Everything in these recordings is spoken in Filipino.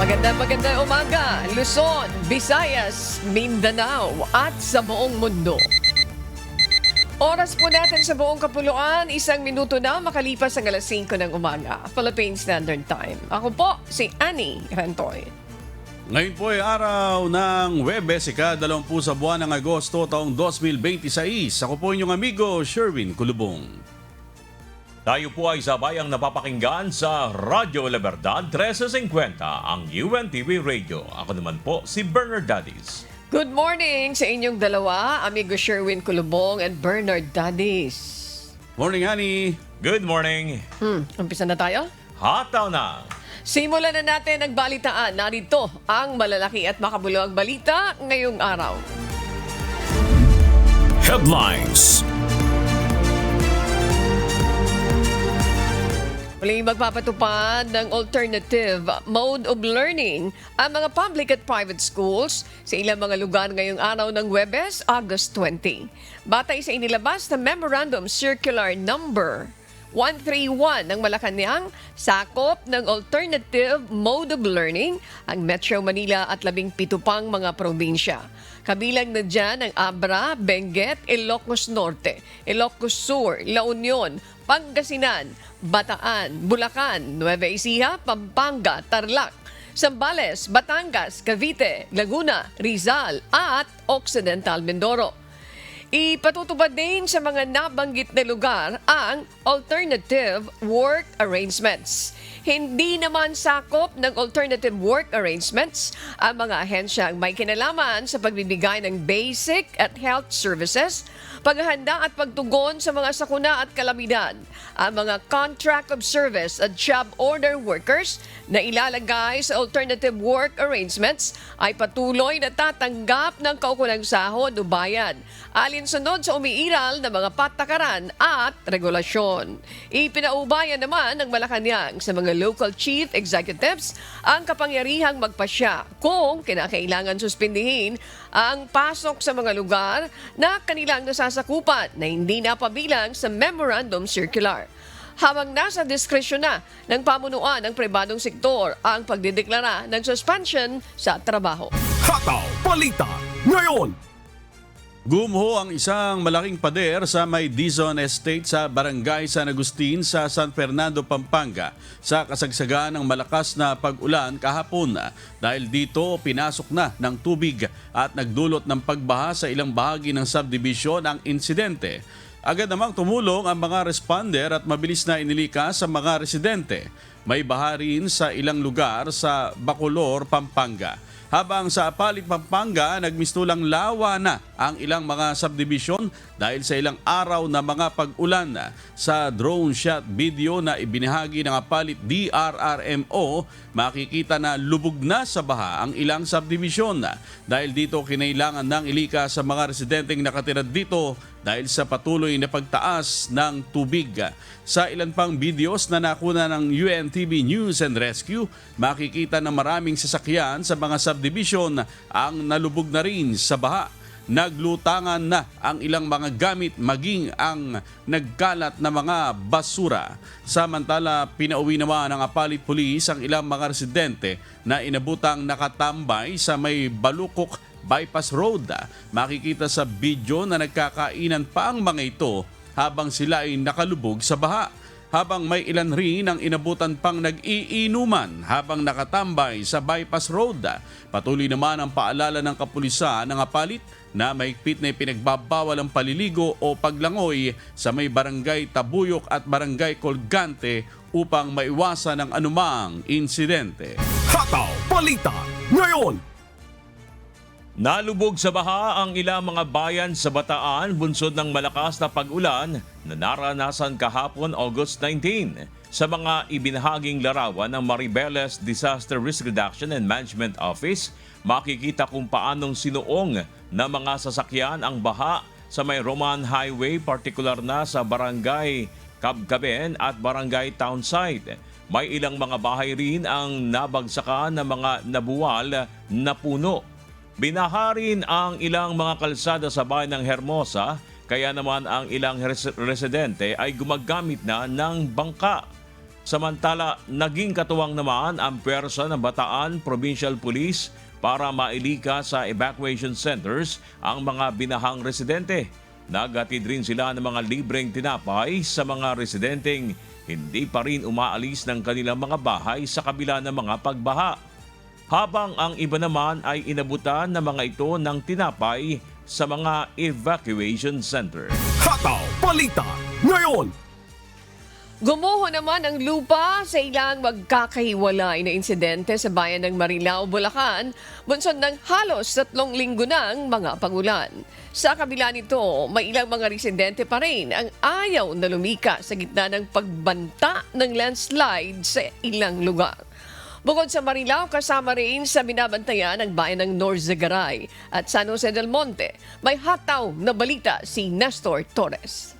Magandang umaga, Luzon, Visayas, Mindanao at sa buong mundo. Oras po natin sa buong kapuluan, 1 minuto na makalipas ang alas 5 ng umaga, Philippine Standard Time. Ako po, si Annie Rantoy. Ngayon po ay araw ng Huwebes, ika-20 sa buwan ng Agosto taong 2026. Ako po inyong amigo, Sherwin Kulubong. Tayo po ay sabayang napapakinggan sa Radyo La Verdad 1350, ang UNTV Radio. Ako naman po si Bernard Dadis. Good morning sa inyong dalawa, amigo Sherwin Kulubong and Bernard Dadis. Morning, Annie. Good morning. Umpisa na tayo? Hataw na. Simulan na natin ang balitaan. Narito ang malalaki at makabuluhang balita ngayong araw. Headlines. Muling magpapatupad ng alternative mode of learning ang mga public at private schools sa ilang mga lugar ngayong araw ng Huwebes, August 20. Batay sa inilabas na Memorandum Circular Number 131 ng Malacanang, sakop ng alternative mode of learning ang Metro Manila at 17 pang mga probinsya. Kabilang na dyan ang Abra, Benguet, Ilocos Norte, Ilocos Sur, La Union, Pangasinan, Bataan, Bulacan, Nueva Ecija, Pampanga, Tarlac, Zambales, Batangas, Cavite, Laguna, Rizal at Occidental Mindoro. Ipatutupad din sa mga nabanggit na lugar ang alternative work arrangements. Hindi naman sakop ng alternative work arrangements ang mga ahensyang may kinalaman sa pagbibigay ng basic at health services, paghahanda at pagtugon sa mga sakuna at kalamidad, ang mga contract of service at job order workers na ilalagay sa alternative work arrangements ay patuloy na tatanggap ng kaukulang sahod o bayad, alinsunod sa umiiral na mga patakaran at regulasyon. Ipinaubayan naman ng Malacanang sa mga local chief executives ang kapangyarihang magpasya kung kinakailangan suspindihin ang pasok sa mga lugar na kanilang nasasakupan na hindi napabilang sa Memorandum Circular. Habang nasa diskresyon na ng pamunuan ng pribadong sektor ang pagdideklara ng suspension sa trabaho. Hataw Balita ngayon. Gumuho ang isang malaking pader sa may Dizon Estate sa Barangay San Agustin sa San Fernando, Pampanga sa kasagsagan ng malakas na pag-ulan kahapon. Dahil dito pinasok na ng tubig at nagdulot ng pagbaha sa ilang bahagi ng subdivision ang insidente. Agad namang tumulong ang mga responder at mabilis na inilikas sa mga residente. May baha rin sa ilang lugar sa Bacolor, Pampanga. Habang sa Apalit, Pampanga, nagmistulang lawa na ang ilang mga subdivision dahil sa ilang araw na mga pag-ulan. Sa drone shot video na ibinahagi ng Apalit DRRMO, makikita na lubog na sa baha ang ilang subdivision. Dahil dito kinailangan ng ilika sa mga residenteng nakatira dito dahil sa patuloy na pagtaas ng tubig. Sa ilan pang videos na nakuna ng UNTV News and Rescue, makikita na maraming sasakyan sa mga subdivision ang nalubog na rin sa baha. Naglutangan na ang ilang mga gamit maging ang nagkalat na mga basura. Samantala, pinauwi naman ng Apalit Police ang ilang mga residente na inabutang nakatambay sa may Balukok Bypass Road. Makikita sa video na nagkakainan pa ang mga ito habang sila ay nakalubog sa baha. Habang may ilan rin ang inabutan pang nag-iinuman habang nakatambay sa Bypass Road. Patuloy naman ang paalala ng kapulisan ng Apalit na mahigpit na ipinagbabawal ang paliligo o paglangoy sa may Barangay Tabuyok at Barangay Colgante upang maiwasan ang anumang insidente. Hataw Balita ngayon. Nalubog sa baha ang ilang mga bayan sa Bataan bunsod ng malakas na pag-ulan na naranasan kahapon August 19. Sa mga ibinahaging larawan ng Maribeles Disaster Risk Reduction and Management Office, makikita kung paanong sinuong na mga sasakyan ang baha sa may Roman Highway, partikular na sa Barangay Cabcaben at Barangay Townsite. May ilang mga bahay rin ang nabagsakan ng mga nabuwal na puno. Binaha rin ang ilang mga kalsada sa bayan ng Hermosa, kaya naman ang ilang residente ay gumagamit na ng bangka. Samantala, naging katuwang naman ang pwersa ng Bataan Provincial Police para mailika sa evacuation centers ang mga binahang residente. Naghatid rin sila ng mga libreng tinapay sa mga residenteng hindi pa rin umaalis ng kanilang mga bahay sa kabila ng mga pagbaha. Habang ang iba naman ay inabutan ng mga ito ng tinapay sa mga evacuation center. Hataw Balita ngayon. Gumuho naman ang lupa sa ilang magkakahiwalay na insidente sa bayan ng Marilao, Bulacan, bunsod ng halos 3 linggo ng mga pagulan. Sa kabila nito, may ilang mga residente pa rin ang ayaw na lumika sa gitna ng pagbanta ng landslide sa ilang lugar. Bukod sa Marilao, kasama rin sa binabantayan ang bayan ng Norzagaray at San Jose del Monte. May hataw na balita si Nestor Torres.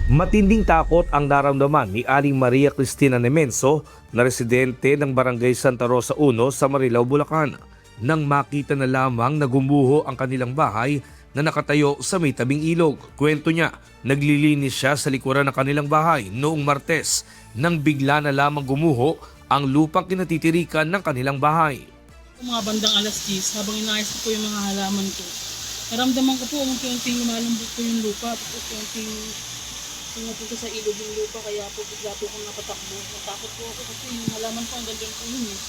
Matinding takot ang naramdaman ni Aling Maria Cristina Nemenso na residente ng Barangay Santa Rosa 1 sa Marilao, Bulacan nang makita na lamang na gumuho ang kanilang bahay na nakatayo sa may tabing ilog. Kwento niya, naglilinis siya sa likuran ng kanilang bahay noong Martes nang bigla na lamang gumuho ang lupang kinatitirikan ng kanilang bahay. Mga bandang alas 10, habang inaayos ko po yung mga halaman ko, naramdaman ko po unti-unting lumalambot po yung lupa, unti-unting pumupunta sa ilog yung lupa, kaya po bigla po akong napatakbo. Natakot po ako kasi yung halaman ko ang ganda po yun eh.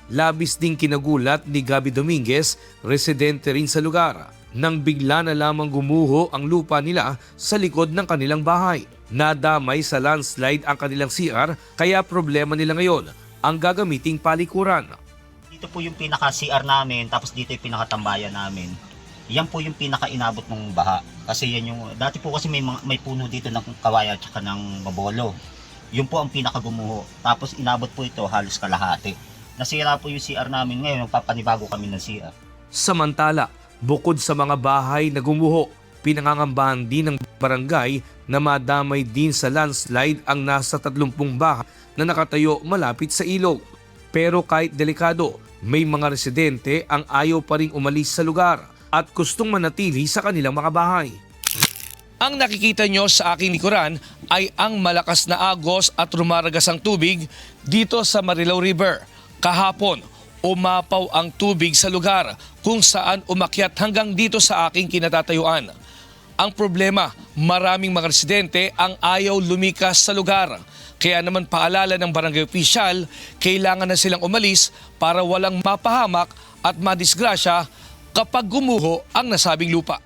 Labis ding kinagulat ni Gabi Dominguez, residente rin sa lugar, nang bigla na lamang gumuho ang lupa nila sa likod ng kanilang bahay. Nadamay sa landslide ang kanilang CR, kaya problema nila ngayon ang gagamiting palikuran. Dito po yung pinaka-CR namin, tapos dito yung pinaka-tambayan namin. Yan po yung pinaka-inabot ng baha. Kasi yan yung, dati po kasi may puno dito ng kawayan at saka ng babolo. Yun po ang pinaka-gumuho. Tapos inabot po ito halos kalahati. Nasira po yung CR namin ngayon, magpapanibago kami ng CR. Samantala, bukod sa mga bahay na gumuho, pinangangambahan din ng barangay na madamay din sa landslide ang nasa 30 bahay na nakatayo malapit sa ilog. Pero kahit delikado, may mga residente ang ayaw pa ring umalis sa lugar at gustong manatili sa kanilang mga bahay. Ang nakikita nyo sa aking likuran ay ang malakas na agos at rumaragas ang tubig dito sa Marilao River. Kahapon, umapaw ang tubig sa lugar kung saan umakyat hanggang dito sa aking kinatatayuan. Ang problema, maraming mga residente ang ayaw lumikas sa lugar. Kaya naman paalala ng barangay official, kailangan na silang umalis para walang mapahamak at madisgrasya kapag gumuho ang nasabing lupa.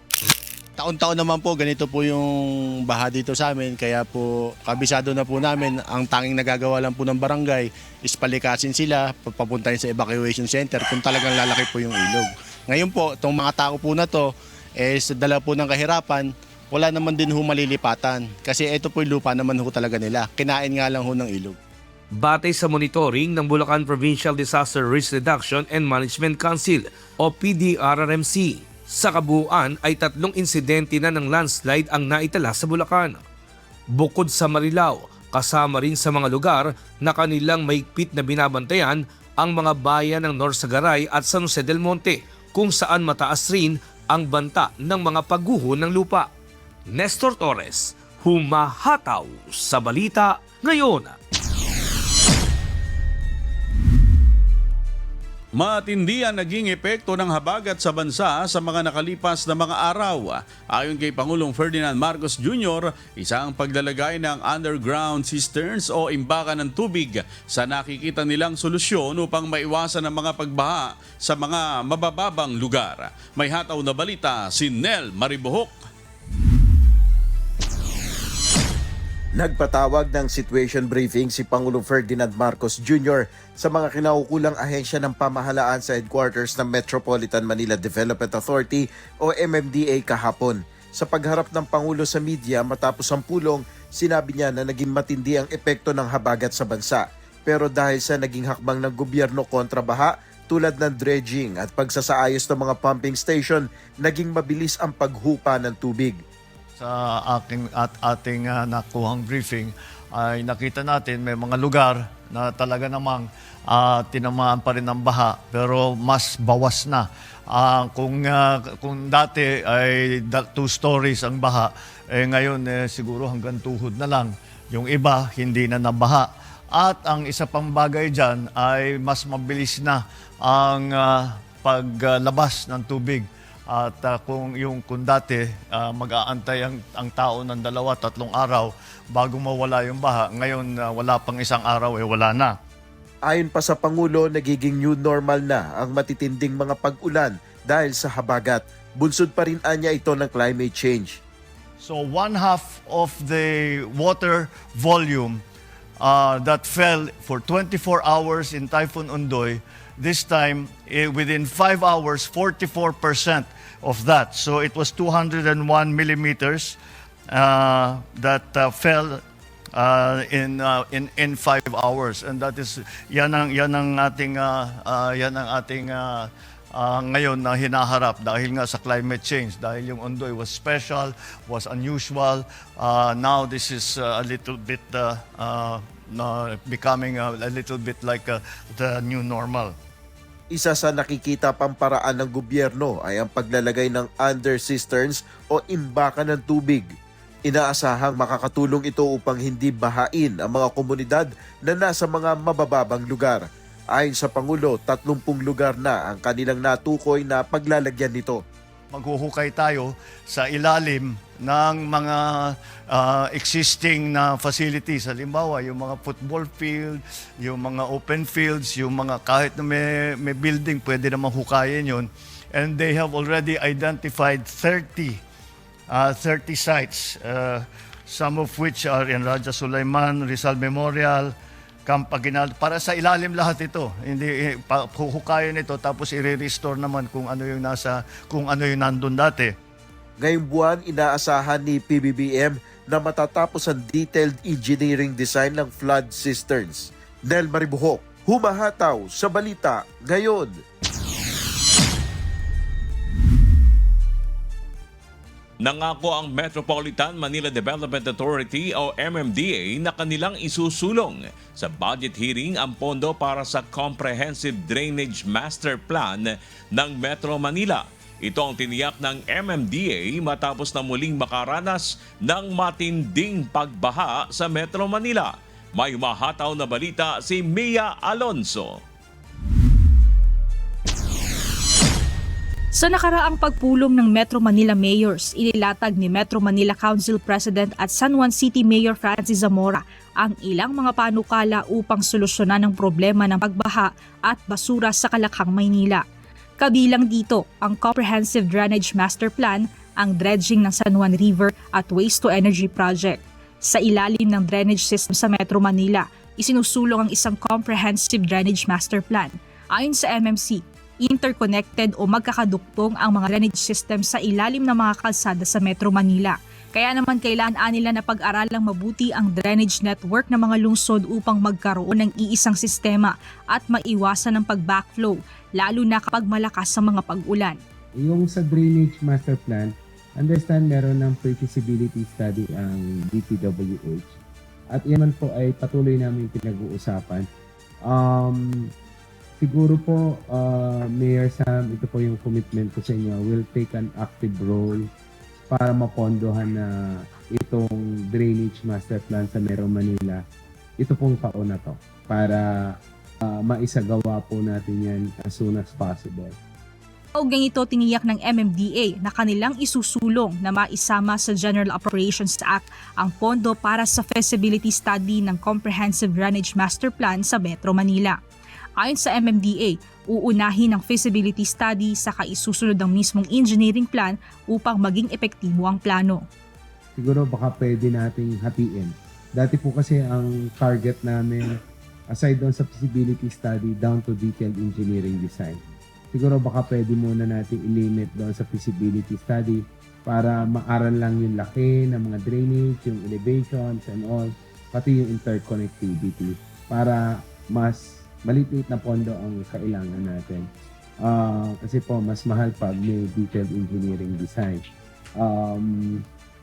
Taon-taon naman po, ganito po yung baha dito sa amin. Kaya po, kabisado na po namin, ang tanging nagagawa lang po ng barangay is palikasin sila, papuntahin sa evacuation center kung talagang lalaki po yung ilog. Ngayon po, itong mga tao po na to, sa dala po ng kahirapan, wala naman din ho malilipatan. Kasi ito po yung lupa naman ho talaga nila. Kinain nga lang ho ng ilog. Batay sa monitoring ng Bulacan Provincial Disaster Risk Reduction and Management Council o PDRRMC, sa kabuuan ay 3 insidente na ng landslide ang naitala sa Bulacan. Bukod sa Marilao, kasama rin sa mga lugar na kanilang maigpit na binabantayan ang mga bayan ng Norzagaray at San Jose del Monte kung saan mataas rin ang banta ng mga pagguho ng lupa. Nestor Torres, humahataw sa balita ngayon. Matindi ang naging epekto ng habagat sa bansa sa mga nakalipas na mga araw. Ayon kay Pangulong Ferdinand Marcos Jr., isang paglalagay ng underground cisterns o imbakan ng tubig sa nakikita nilang solusyon upang maiwasan ang mga pagbaha sa mga mabababang lugar. May hataw na balita si Nel Maribohok. Nagpatawag ng situation briefing si Pangulong Ferdinand Marcos Jr. sa mga kinaukulang ahensya ng pamahalaan sa headquarters ng Metropolitan Manila Development Authority o MMDA kahapon. Sa pagharap ng Pangulo sa media matapos ang pulong, sinabi niya na naging matindi ang epekto ng habagat sa bansa. Pero dahil sa naging hakbang ng gobyerno kontra baha, tulad ng dredging at pagsasaayos ng mga pumping station, naging mabilis ang paghupa ng tubig. Sa ating nakuhang briefing ay nakita natin may mga lugar na talaga namang tinamaan pa rin ng baha pero mas bawas na. Kung dati ay 2 stories ang baha, ngayon siguro hanggang tuhod na lang. Yung iba hindi na nabaha. At ang isa pang bagay dyan ay mas mabilis na ang paglabas ng tubig. At kung dati mag-aantay ang tao ng 2-3 araw bago mawala yung baha, ngayon wala pang 1 araw wala na. Ayon pa sa Pangulo, nagiging new normal na ang matitinding mga pag-ulan dahil sa habagat. Bunsod pa rin anya ito ng climate change. So 1/2 of the water volume that fell for 24 hours in Typhoon Ondoy, this time within 5 hours, 44% of that. So it was 201 millimeters that fell in 5 hours, and that is yan ang ating ngayon na hinaharap dahil nga sa climate change, dahil yung Ondoy was special, was unusual. Now this is a little bit becoming a little bit like the new normal. Isa sa nakikita pang paraan ng gobyerno ay ang paglalagay ng under cisterns o imbakan ng tubig. Inaasahang makakatulong ito upang hindi bahain ang mga komunidad na nasa mga mabababang lugar. Ayon sa Pangulo, 30 lugar na ang kanilang natukoy na paglalagyan nito. Maghuhukay tayo sa ilalim ng mga existing na facilities. Halimbawa, yung mga football field, yung mga open fields, yung mga kahit na may building, pwede namang hukayin yun. And they have already identified 30 sites, some of which are in Raja Sulaiman, Rizal Memorial, Camp Aguinaldo. Para sa ilalim lahat ito. Hindi huhukayin ito tapos i-restore naman kung ano yung nandun dati. Ngayong buwan, inaasahan ni PBBM na matatapos ang detailed engineering design ng flood cisterns. Nel Maribuhok, humahataw sa balita ngayon. Nangako ang Metropolitan Manila Development Authority o MMDA na kanilang isusulong sa budget hearing ang pondo para sa Comprehensive Drainage Master Plan ng Metro Manila. Ito ang tiniyak ng MMDA matapos na muling makaranas ng matinding pagbaha sa Metro Manila. May humahataw na balita si Mia Alonso. Sa nakaraang pagpulong ng Metro Manila Mayors, inilatag ni Metro Manila Council President at San Juan City Mayor Francis Zamora ang ilang mga panukala upang solusyonan ang problema ng pagbaha at basura sa Kalakhang, Maynila. Kabilang dito ang Comprehensive Drainage Master Plan, ang dredging ng San Juan River at Waste to Energy Project. Sa ilalim ng drainage system sa Metro Manila, isinusulong ang isang Comprehensive Drainage Master Plan. Ayon sa MMC, interconnected o magkakaduktong ang mga drainage system sa ilalim ng mga kalsada sa Metro Manila. Kaya naman kailangan nila na pag-aralang mabuti ang drainage network ng mga lungsod upang magkaroon ng iisang sistema at maiwasan ang pag-backflow, lalo na kapag malakas ang mga pag-ulan. Yung sa Drainage Master Plan, understand meron ng pre-feasibility study ang DPWH. At yan man po ay patuloy namin pinag-uusapan. Siguro po, Mayor Sam, ito po yung commitment ko sa inyo, will take an active role para mapondohan na itong Drainage Master Plan sa Metro Manila. Ito pong taon na to para maisagawa po natin yan as soon as possible. Kaugnay ito tiniyak ng MMDA na kanilang isusulong na maisama sa General Appropriations Act ang pondo para sa feasibility study ng Comprehensive Drainage Master Plan sa Metro Manila. Ayon sa MMDA, uunahin ang feasibility study sa kaisusunod ng mismong engineering plan upang maging epektibo ang plano. Siguro baka pwede nating hatiin. Dati po kasi ang target namin, aside doon sa feasibility study, down to detailed engineering design. Siguro baka pwede muna natin i-limit doon sa feasibility study para maaral lang yung laki ng mga drainage, yung elevations and all, pati yung interconnectivity para mas maliit na pondo ang kailangan natin. Kasi po, mas mahal pag may detailed engineering design.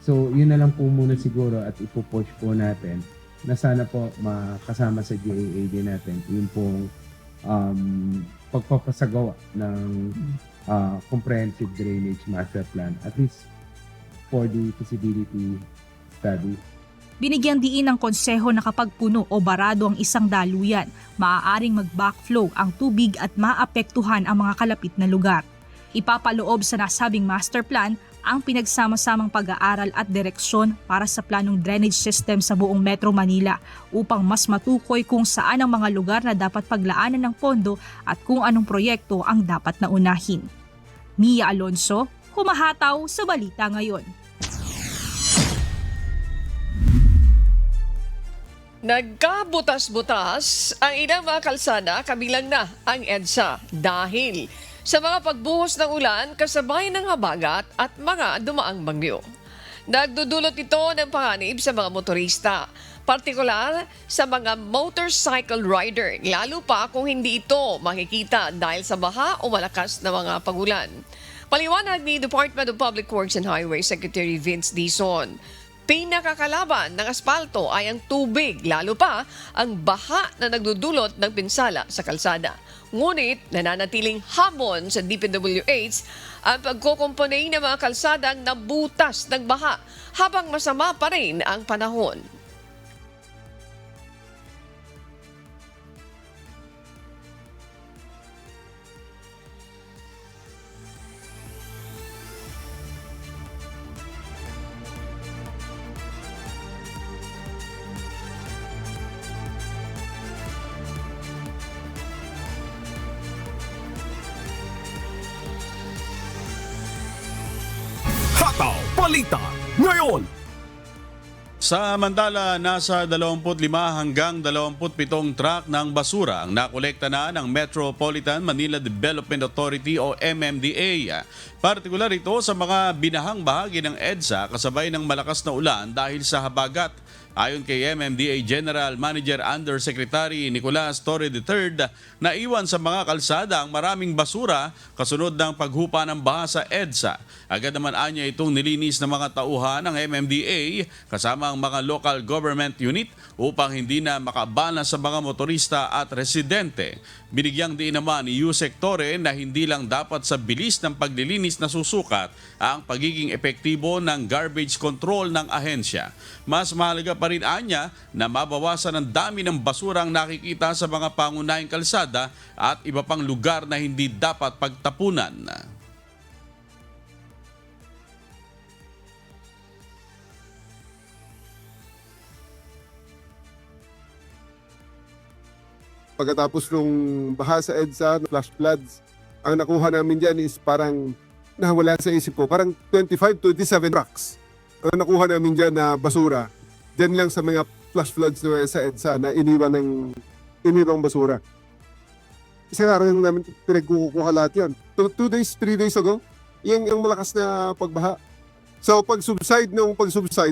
So, yun na lang po muna siguro at ipupush po natin na sana po makasama sa GAA din natin yung pong pagpapasagawa ng comprehensive drainage master plan, at least for the feasibility study. Binigyang diin ng konseho na kapag puno o barado ang isang daluyan, maaaring mag-backflow ang tubig at maapektuhan ang mga kalapit na lugar. Ipapaloob sa nasabing master plan ang pinagsama-samang pag-aaral at direksyon para sa planong drainage system sa buong Metro Manila upang mas matukoy kung saan ang mga lugar na dapat paglaanan ng pondo at kung anong proyekto ang dapat na unahin. Mia Alonso, humahataw sa Balita Ngayon. Nagkabutas-butas ang ilang mga kalsada, kabilang na ang EDSA dahil sa mga pagbuhos ng ulan kasabay ng habagat at mga dumaang bagyo. Nagdudulot ito ng panganib sa mga motorista, partikular sa mga motorcycle rider, lalo pa kung hindi ito makikita dahil sa baha o malakas na mga pagulan. Paliwanag ni Department of Public Works and Highways Secretary Vince Dizon, pinakakalaban ng aspalto ay ang tubig, lalo pa ang baha na nagdudulot ng pinsala sa kalsada. Ngunit nananatiling hamon sa DPWH ang pagkukumpuni ng mga kalsadang nabutas ng baha habang masama pa rin ang panahon. Hataw Balita Ngayon. Samantala, nasa 25 hanggang 27 truck ng basura ang nakolekta na ng Metropolitan Manila Development Authority o MMDA. Partikular ito sa mga binahang bahagi ng EDSA kasabay ng malakas na ulan dahil sa habagat. Ayon kay MMDA General Manager Undersecretary Nicolas Torre III, naiwan sa mga kalsada ang maraming basura kasunod ng paghupa ng baha sa EDSA. Agad naman anya itong nilinis ng mga tauhan ng MMDA kasama ang mga local government unit upang hindi na makabana sa mga motorista at residente. Binigyang diin naman ni Yusek Torre na hindi lang dapat sa bilis ng paglilinis na susukat ang pagiging epektibo ng garbage control ng ahensya. Mas mahalaga pa rin anya na mabawasan ang dami ng basurang nakikita sa mga pangunahing kalsada at iba pang lugar na hindi dapat pagtapunan. Pagkatapos nung baha sa EDSA, flash floods, ang nakuha namin dyan is parang nawala sa isip ko, parang 25-27 trucks. Ang nakuha namin dyan na basura, dyan lang sa mga flash floods sa EDSA na iniwang basura. Isang araw lang namin pinagkukuha lahat yan. 2 days, 3 days ago, yung malakas na pagbaha. So pag-subside,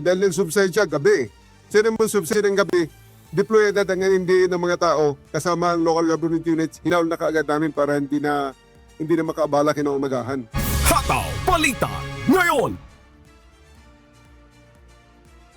dahil nag-subside siya gabi. Sino mo subside ng gabi, deploy agad ang hindi ng mga tao kasama ang local government units, hinaul na kaagad namin para hindi na makaabala kinaumagahan. Hataw Balita Ngayon.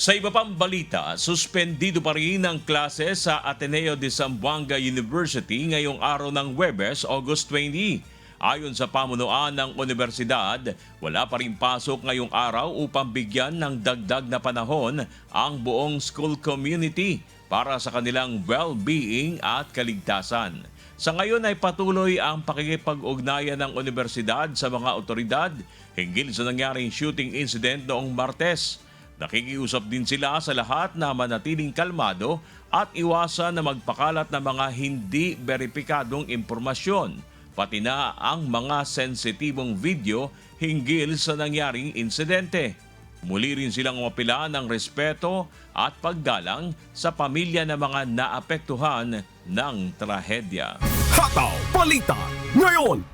Sa iba pang balita, suspendido pa rin ang klase sa Ateneo de Zamboanga University ngayong araw ng Huwebes, August 20. Ayon sa pamunuan ng universidad, wala pa rin pasok ngayong araw upang bigyan ng dagdag na panahon ang buong school community para sa kanilang well-being at kaligtasan. Sa ngayon ay patuloy ang pakikipag-ugnayan ng universidad sa mga otoridad hinggil sa nangyaring shooting incident noong Martes. Nakikiusap din sila sa lahat na manatiling kalmado at iwasan na magpakalat ng mga hindi beripikadong impormasyon, pati na ang mga sensitibong video hinggil sa nangyaring insidente. Muli rin silang umapila ng respeto at paggalang sa pamilya ng mga naapektuhan ng trahedya. Hataw Balita Ngayon.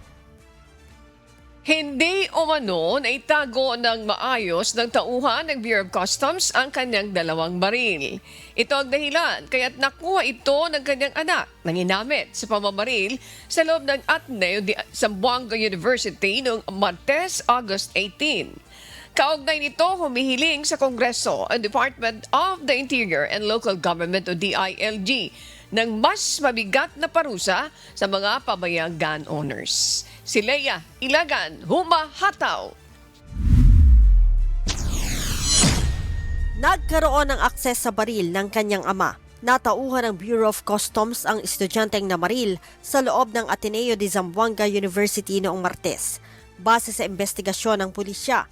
Hindi umano na itago ng maayos ng tauhan ng Bureau of Customs ang kanyang 2 baril. Ito ang dahilan kaya't nakuha ito ng kanyang anak na ginamit sa pamamaril sa loob ng Ateneo de Zamboanga University noong Martes, August 18. Kaugnay nito, humihiling sa Kongreso ang Department of the Interior and Local Government o DILG ng mas mabigat na parusa sa mga pabayang gun owners. Si Leia Ilagan, humahataw. Nagkaroon ng akses sa baril ng kanyang ama. Natauhan ng Bureau of Customs ang estudyanteng namaril sa loob ng Ateneo de Zamboanga University noong Martes. Base sa investigasyon ng pulisya,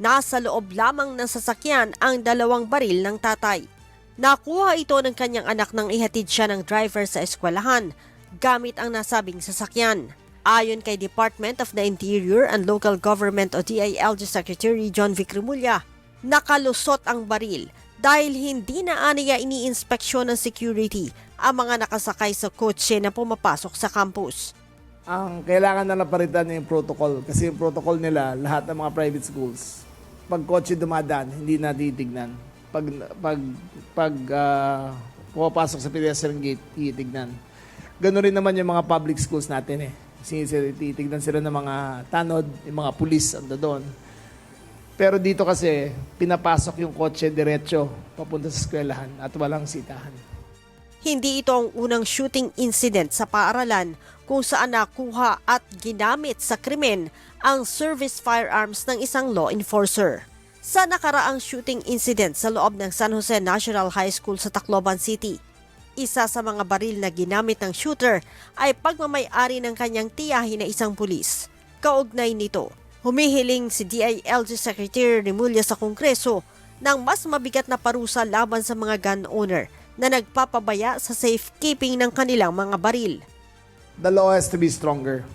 nasa loob lamang ng sasakyan ang 2 baril ng tatay. Nakuha ito ng kanyang anak nang ihatid siya ng driver sa eskwelahan gamit ang nasabing sasakyan. Ayon kay Department of the Interior and Local Government o DILG Secretary John Vic Remulla, nakalusot ang baril dahil hindi na aniya iniinspeksyon ng security ang mga nakasakay sa kotse na pumapasok sa campus. Ang kailangan na naparitan niya yung protocol kasi yung protocol nila, lahat ng mga private schools, pag kotse dumadaan, hindi na titignan. Pag pumapasok sa pedestrian gate, titignan. Ganoon rin naman yung mga public schools natin eh. Kasi titignan sila ng mga tanod, yung mga pulis ando doon. Pero dito kasi, pinapasok yung kotse diretso papunta sa eskwelahan at walang sitahan. Hindi ito ang unang shooting incident sa paaralan kung saan nakuha at ginamit sa krimen ang service firearms ng isang law enforcer. Sa nakaraang shooting incident sa loob ng San Jose National High School sa Tacloban City, isa sa mga baril na ginamit ng shooter ay pagmamay-ari ng kanyang tiyahin na isang pulis. Kaugnay nito, humihiling si DILG Secretary Remulla sa Kongreso ng mas mabigat na parusa laban sa mga gun owner na nagpapabaya sa safekeeping ng kanilang mga baril. The law has to be stronger.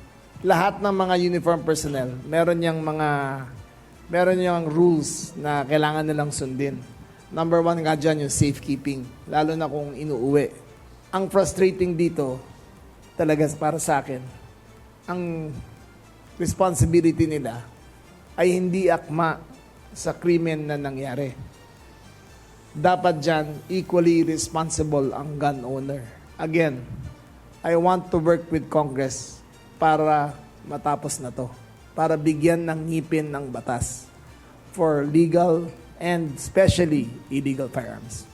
Lahat ng mga uniform personnel, meron niyang rules na kailangan nilang sundin. Number 1 nga dyan yung safekeeping, lalo na kung inuuwi. Ang frustrating dito, talaga para sa akin, ang responsibility nila ay hindi akma sa krimen na nangyari. Dapat dyan, equally responsible ang gun owner. Again, I want to work with Congress para matapos na to. Para bigyan ng ngipin ng batas for legal and especially illegal firearms.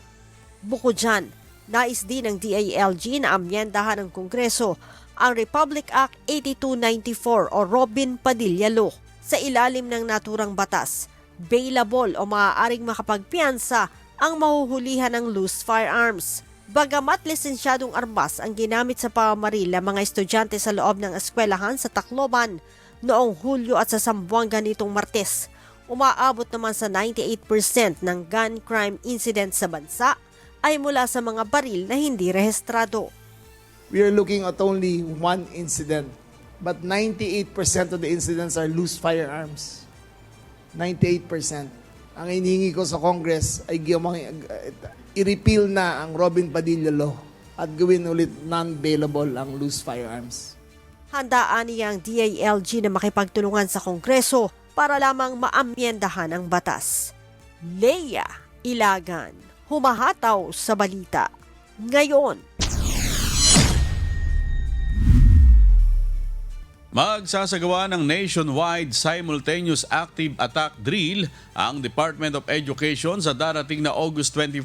Bukod dyan, nais din ng DILG na amyendahan ng Kongreso ang Republic Act 8294 o Robin Padilla Law. Sa ilalim ng naturang batas, bailable o maaaring makapagpiyansa ang mahuhulihan ng loose firearms. Bagamat lisensyadong armas ang ginamit sa pamamaril ng mga estudyante sa loob ng eskwelahan sa Tacloban noong Hulyo at sa Zamboanga nitong Martes, umaabot naman sa 98% ng gun crime incidents sa bansa ay mula sa mga baril na hindi rehistrado. We are looking at only one incident, but 98% of the incidents are loose firearms. 98%. Ang hinihingi ko sa Congress ay i-repeal na ang Robin Padilla Law at gawin ulit non-bailable ang loose firearms. Handaan niya ang DILG na makipagtulungan sa Kongreso para lamang maamyendahan ang batas. Leia Ilagan, humahataw sa balita. Ngayon. Magsasagawa ng nationwide simultaneous active attack drill ang Department of Education sa darating na August 25.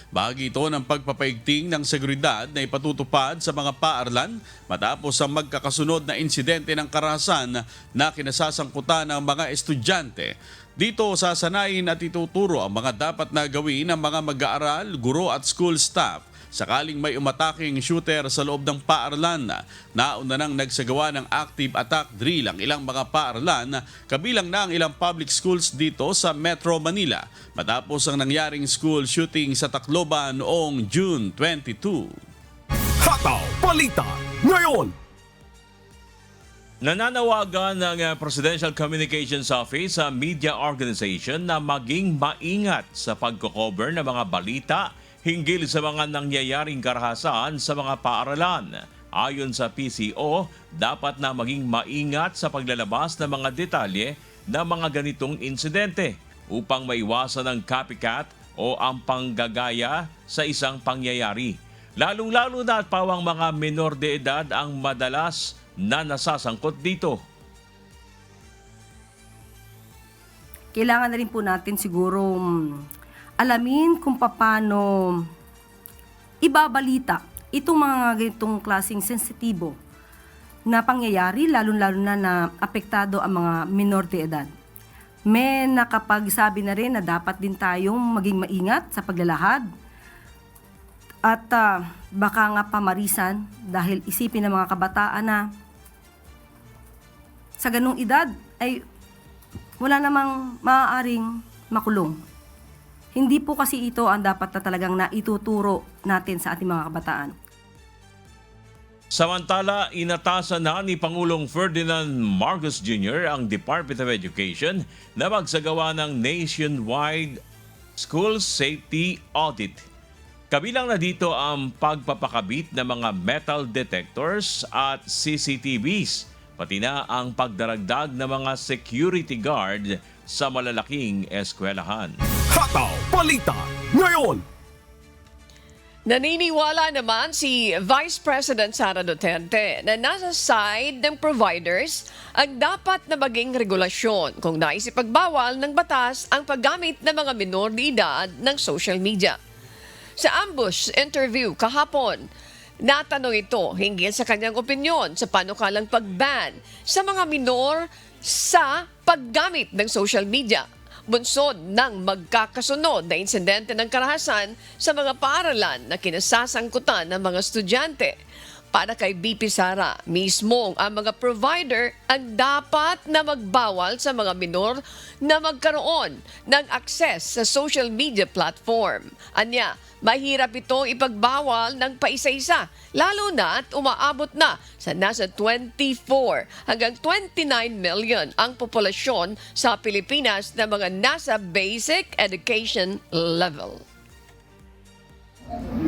Bahagi ito ng pagpapaigting ng seguridad na ipatutupad sa mga paaralan matapos ang magkakasunod na insidente ng karahasan na kinasasangkutan ng mga estudyante. Dito sasanayin at ituturo ang mga dapat na gawin ng mga mag-aaral, guro at school staff sakaling may umataking shooter sa loob ng paaralan. Nauna nang nagsagawa ng active attack drill ang ilang mga paaralan, kabilang na ang ilang public schools dito sa Metro Manila matapos ang nangyaring school shooting sa Tacloban noong June 22. Hataw Balita Ngayon. Nananawagan ng Presidential Communications Office sa media organization na maging maingat sa pagko-cover ng mga balita hinggil sa mga nangyayaring karahasan sa mga paaralan. Ayon sa PCO, dapat na maging maingat sa paglalabas ng mga detalye ng mga ganitong insidente upang maiwasan ang copycat o ang panggagaya sa isang pangyayari. Lalong-lalo na at pawang mga menor de edad ang madalas na nasasangkot dito. kailangan na rin po natin siguro alamin kung paano ibabalita itong mga ganitong klaseng sensitibo na pangyayari, lalo-lalo na apektado ang mga minor de edad. May nakapagsabi na rin na dapat din tayong maging maingat sa paglalahad at baka nga pamarisan dahil isipin ng mga kabataan na sa ganung edad ay wala namang maaaring makulong. Hindi po kasi ito ang dapat na talagang naituturo natin sa ating mga kabataan. Samantala, inatasan na ni Pangulong Ferdinand Marcos Jr. ang Department of Education na magsagawa ng nationwide school safety audit. Kabilang na dito ang pagpapakabit ng mga metal detectors at CCTVs, pati na ang pagdaragdag ng mga security guard sa malalaking eskwelahan. Hataw Balita ngayon. Naniniwala naman si Vice President Sara Duterte na nasa side ng providers ang dapat na maging regulasyon kung nais ipagbawal ng batas ang paggamit ng mga minor de edad ng social media. Sa ambush interview kahapon, natanong ito hinggil sa kanyang opinyon sa panukalang pag-ban sa mga minor sa paggamit ng social media. Bunsod ng magkakasunod na insidente ng karahasan sa mga paaralan na kinasasangkutan ng mga estudyante. Para kay BP Sara, mismong ang mga provider ang dapat na magbawal sa mga minor na magkaroon ng access sa social media platform. Anya, mahirap itong ipagbawal ng paisa-isa, lalo na at umaabot na sa nasa 24 hanggang 29 million ang populasyon sa Pilipinas na mga nasa basic education level.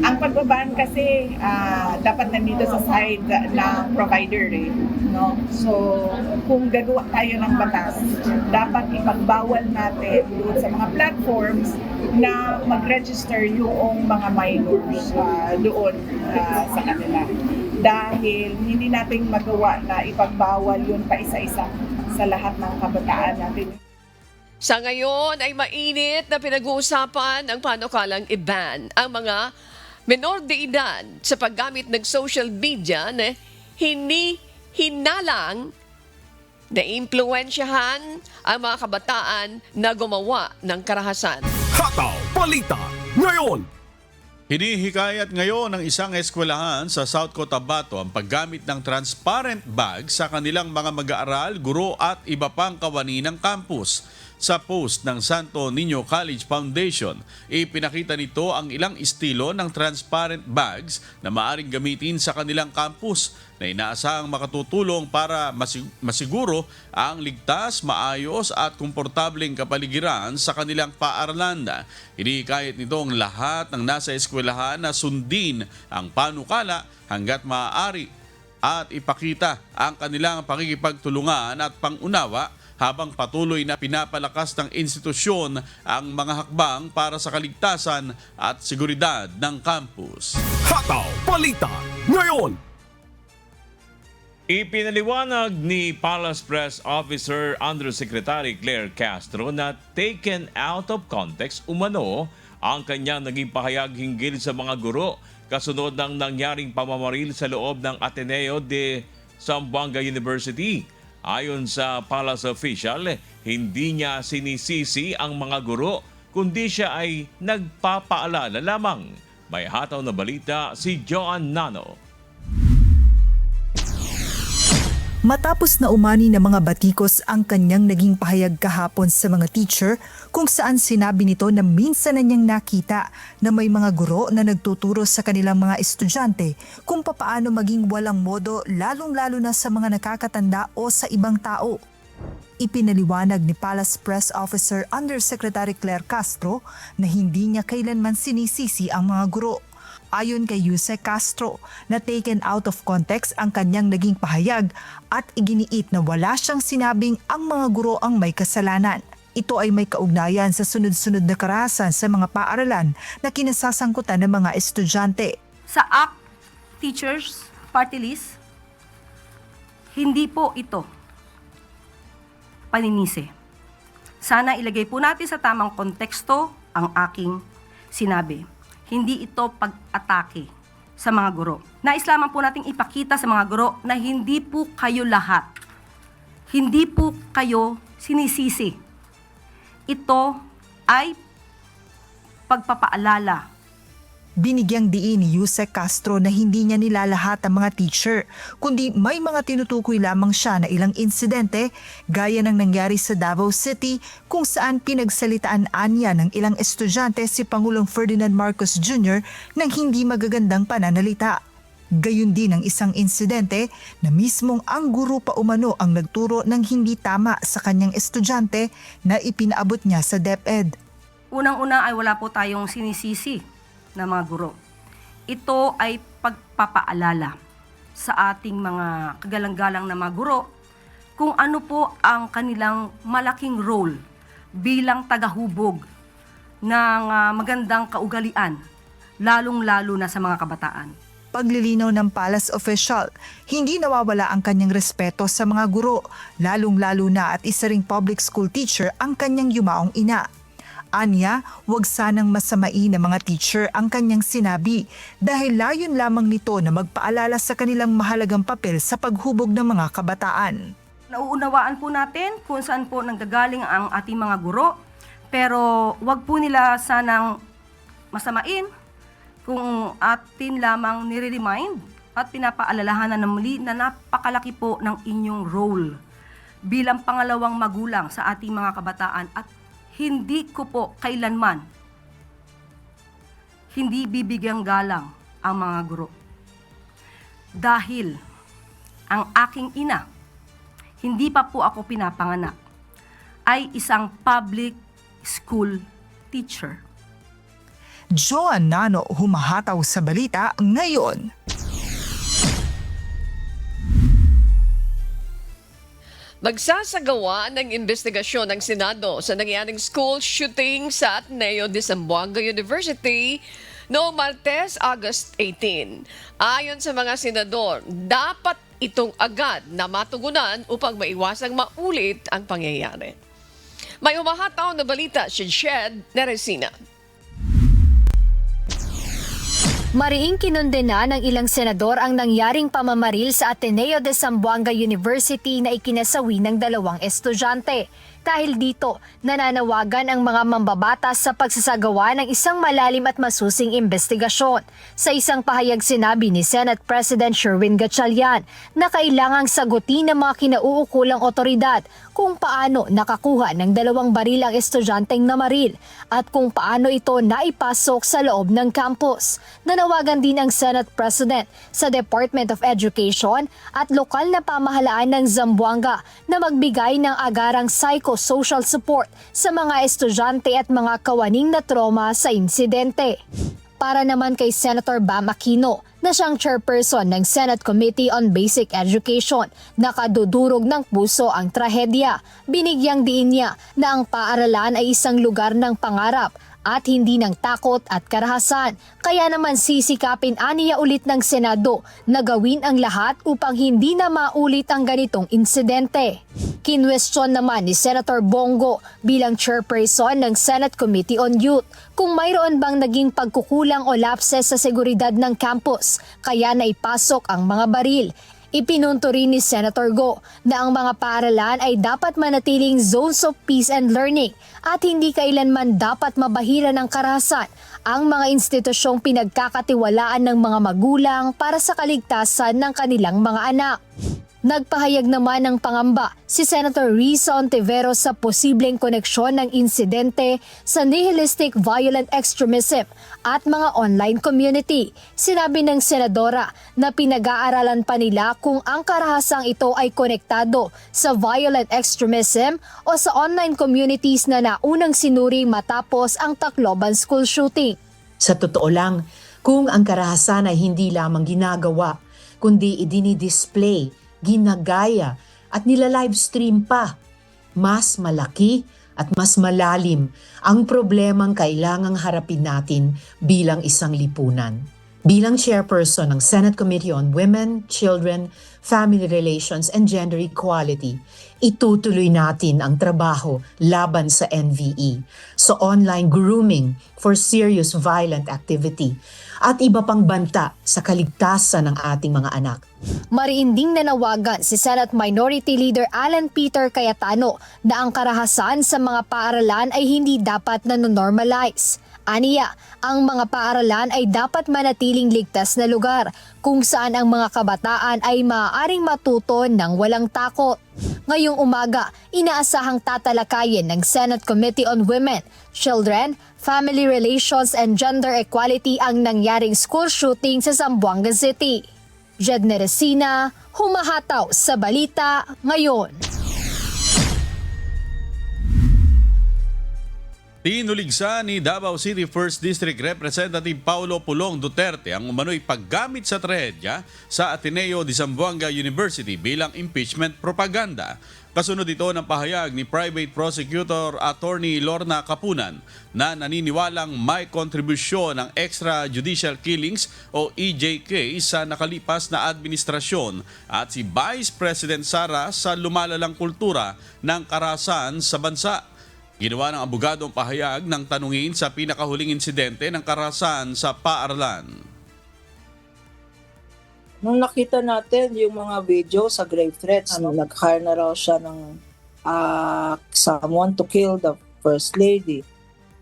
Ang pagbaban kasi dapat nandito sa side ng provider no? So kung gagawa tayo ng batas, dapat ipagbawal natin doon sa mga platforms na mag-register yung mga minors doon sa kanila. Dahil hindi natin magawa na ipagbawal yun pa isa-isa sa lahat ng kabataan natin. Sa ngayon ay mainit na pinag-uusapan ang panukalang i-ban ang mga menor de edad sa paggamit ng social media na hinalang na impluwensyahan ang mga kabataan na gumawa ng karahasan. Hataw Balita ngayon. Hinihikayat ngayon ng isang eskwelahan sa South Cotabato ang paggamit ng transparent bag sa kanilang mga mag-aaral, guro at iba pang kawani ng campus. Sa post ng Santo Niño College Foundation, ipinakita nito ang ilang estilo ng transparent bags na maaring gamitin sa kanilang campus na inaasahang makatutulong para masiguro ang ligtas, maayos at komportableng kapaligiran sa kanilang paaralan. Hinihikayat nito ang lahat ng nasa eskwelahan na sundin ang panukala hanggat maaari at ipakita ang kanilang pakikipagtulungan at pangunawa habang patuloy na pinapalakas ng institusyon ang mga hakbang para sa kaligtasan at seguridad ng campus. Hataw Balita ngayon. Ipinaliwanag ni Palace Press Officer Undersecretary Claire Castro na taken out of context umano ang kanyang naging pahayag hinggil sa mga guro kasunod ng nangyaring pamamaril sa loob ng Ateneo de Zamboanga University. Ayon sa Palace official, hindi niya sinisisi ang mga guro kundi siya ay nagpapaalala lamang. May hataw na balita si Joan Nano. Matapos na umani ng mga batikos ang kanyang naging pahayag kahapon sa mga teacher kung saan sinabi nito na minsan na niyang nakita na may mga guro na nagtuturo sa kanilang mga estudyante kung papaano maging walang modo lalong-lalo na sa mga nakakatanda o sa ibang tao. Ipinaliwanag ni Palace Press Officer Undersecretary Claire Castro na hindi niya kailanman sinisisi ang mga guro. Ayon kay Yuse Castro na taken out of context ang kanyang naging pahayag at iginiit na wala siyang sinabing ang mga guro ang may kasalanan. Ito ay may kaugnayan sa sunod-sunod na karahasan sa mga paaralan na kinasasangkutan ng mga estudyante. Sa ACT Teachers Party List, hindi po ito paninisi. sana ilagay po natin sa tamang konteksto ang aking sinabi. Hindi ito pag-atake sa mga guro. Nais lamang po nating ipakita sa mga guro na hindi po kayo lahat. Hindi po kayo sinisisi. Ito ay pagpapaalala. Binigyang diin ni Yusek Castro na hindi niya nilalahat ang mga teacher, kundi may mga tinutukoy lamang siya na ilang insidente gaya ng nangyari sa Davao City kung saan pinagsalitaan anya ng ilang estudyante si Pangulong Ferdinand Marcos Jr. ng hindi magagandang pananalita. Gayun din ang isang insidente na mismong ang guro pa umano ang nagturo ng hindi tama sa kanyang estudyante na ipinaabot niya sa DepEd. Unang-una ay wala po tayong sinisisi na mga guro. Ito ay pagpapaalala sa ating mga kagalang-galang na mga guro kung ano po ang kanilang malaking role bilang tagahubog ng magandang kaugalian, lalong-lalo na sa mga kabataan. Paglilinaw ng palace official, hindi nawawala ang kanyang respeto sa mga guro, lalong-lalo na at isa ring public school teacher ang kanyang yumaong ina. Anya, huwag sanang masamain ng mga teacher ang kanyang sinabi dahil layon lamang nito na magpaalala sa kanilang mahalagang papel sa paghubog ng mga kabataan. Nauunawaan po natin kung saan po nanggagaling ang ating mga guro, pero huwag po nila sanang masamain kung atin lamang nire-remind at pinapaalalahanan na muli na napakalaki po ng inyong role bilang pangalawang magulang sa ating mga kabataan at hindi ko po kailanman hindi bibigyang galang ang mga guro. Dahil ang aking ina, hindi pa po ako pinapanganak, ay isang public school teacher. Joan Nano humahataw sa balita ngayon. Magsasagawa ng investigasyon ng Senado sa nangyaring school shooting sa Ateneo de Zamboanga University noong Martes, August 18. Ayon sa mga senador, dapat itong agad na matugunan upang maiwasang maulit ang pangyayari. May humahataw na balita si Shed Neresina. Mariing kinondena ng ilang senador ang nangyaring pamamaril sa Ateneo de Zamboanga University na ikinasawi ng 2 estudyante. Dahil dito, nananawagan ang mga mambabatas sa pagsasagawa ng isang malalim at masusing investigasyon. Sa isang pahayag sinabi ni Senate President Sherwin Gatchalian na kailangang sagutin ng mga kinauukulang otoridad kung paano nakakuha ng 2 baril ang estudyanteng namaril at kung paano ito naipasok sa loob ng campus. Nanawagan din ang Senate President sa Department of Education at lokal na pamahalaan ng Zamboanga na magbigay ng agarang psychosocial support sa mga estudyante at mga kawaning na trauma sa insidente. Para naman kay Senator Bam Aquino na siyang chairperson ng Senate Committee on Basic Education, nakadudurog ng puso ang trahedya. Binigyang diin niya na ang paaralan ay isang lugar ng pangarap at hindi ng takot at karahasan. Kaya naman sisikapin aniya ulit ng Senado na gawin ang lahat upang hindi na maulit ang ganitong insidente. Kinwestiyon naman ni Senator Bongo bilang chairperson ng Senate Committee on Youth kung mayroon bang naging pagkukulang o lapses sa seguridad ng campus kaya naipasok ang mga baril. Ipinunto rin ni Senator Go na ang mga paaralan ay dapat manatiling zones of peace and learning at hindi kailanman dapat mabahira ng karahasan ang mga institusyong pinagkakatiwalaan ng mga magulang para sa kaligtasan ng kanilang mga anak. Nagpahayag naman ng pangamba si Senator Risa Ontiveros sa posibleng koneksyon ng insidente sa nihilistic violent extremism at mga online community. Sinabi ng senadora na pinag-aaralan pa nila kung ang karahasang ito ay konektado sa violent extremism o sa online communities na naunang sinuri matapos ang Tacloban school shooting. Sa totoo lang, kung ang karahasan ay hindi lamang ginagawa, kundi idinidisplay, ginagaya at nila-livestream pa, mas malaki at mas malalim ang problemang kailangang harapin natin bilang isang lipunan. Bilang chairperson ng Senate Committee on Women, Children, Family Relations and Gender Equality, itutuloy natin ang trabaho laban sa NVE, sa online grooming for serious violent activity, at iba pang banta sa kaligtasan ng ating mga anak. Mariinding nanawagan si Senate Minority Leader Alan Peter Cayetano na ang karahasan sa mga paaralan ay hindi dapat nanonormalize. Aniya, ang mga paaralan ay dapat manatiling ligtas na lugar kung saan ang mga kabataan ay maaaring matuto ng walang takot. Ngayong umaga, inaasahang tatalakayin ng Senate Committee on Women, Children, Family Relations and Gender Equality ang nangyaring school shooting sa Zamboanga City. Jedne Resina, humahataw sa balita ngayon. Tinuligsa ni Davao City 1st District Representative Paulo Pulong Duterte ang umano'y paggamit sa trahedya sa Ateneo de Zamboanga University bilang impeachment propaganda. Kasunod ito ng pahayag ni Private Prosecutor Attorney Lorna Kapunan na naniniwalang may kontribusyon ng extrajudicial killings o EJK sa nakalipas na administrasyon at si Vice President Sara sa lumalalang kultura ng karahasan sa bansa. Ginawa ng abogado ang pahayag ng tanungin sa pinakahuling insidente ng karahasan sa paaralan. Nung nakita natin yung mga video sa grave threats, nag-hire na raw siya ng someone to kill the First Lady,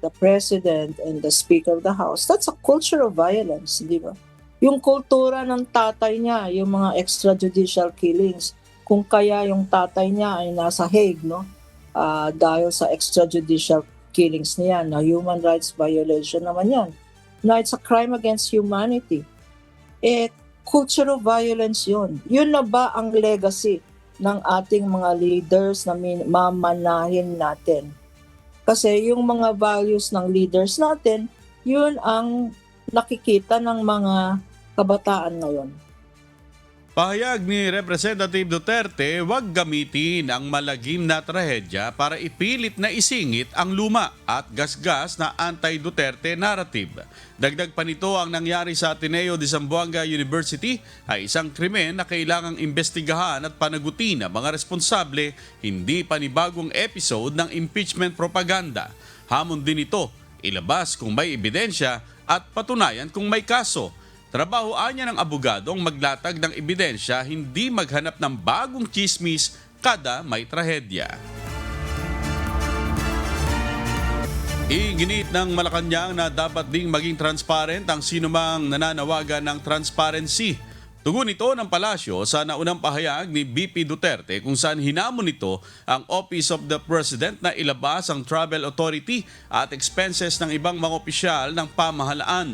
the President, and the Speaker of the House. That's a culture of violence, di ba? Yung kultura ng tatay niya, yung mga extrajudicial killings, kung kaya yung tatay niya ay nasa Hague, no? Dahil sa extrajudicial killings niya, na human rights violation naman yan. Na it's a crime against humanity. Culture of violence yun. Yun na ba ang legacy ng ating mga leaders na mamanahin natin? Kasi yung mga values ng leaders natin, yun ang nakikita ng mga kabataan ngayon. Pahayag ni Representative Duterte, huwag gamitin ang malagim na trahedya para ipilit na isingit ang luma at gasgas na anti-Duterte narrative. Dagdag pa nito, ang nangyari sa Ateneo de Zamboanga University ay isang krimen na kailangang imbestigahan at panagutin ang mga responsable, hindi panibagong episode ng impeachment propaganda. Hamon din ito, ilabas kung may ebidensya at patunayan kung may kaso. Trabahoan niya ng abogado ang maglatag ng ebidensya, hindi maghanap ng bagong chismis kada may trahedya. Iginit ng Malacanang na dapat ding maging transparent ang sinumang nananawagan ng transparency. Tugon ito ng palasyo sa naunang pahayag ni BP Duterte kung saan hinamon nito ang Office of the President na ilabas ang travel authority at expenses ng ibang mga opisyal ng pamahalaan.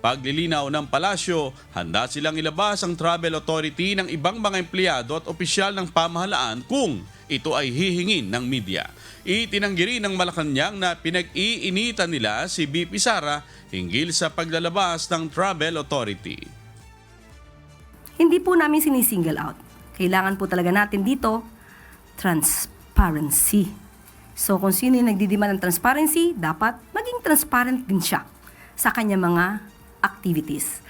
Paglilinaw ng palasyo, handa silang ilabas ang travel authority ng ibang mga empleyado at opisyal ng pamahalaan kung ito ay hihingin ng media. Itinanggi rin ng Malacanang na pinag-iinitan nila si BP Sara hinggil sa paglalabas ng travel authority. Hindi po namin sinisingle out. Kailangan po talaga natin dito, transparency. So kung sino yung nagdidemand ng transparency, dapat maging transparent din siya sa kanya mga activities.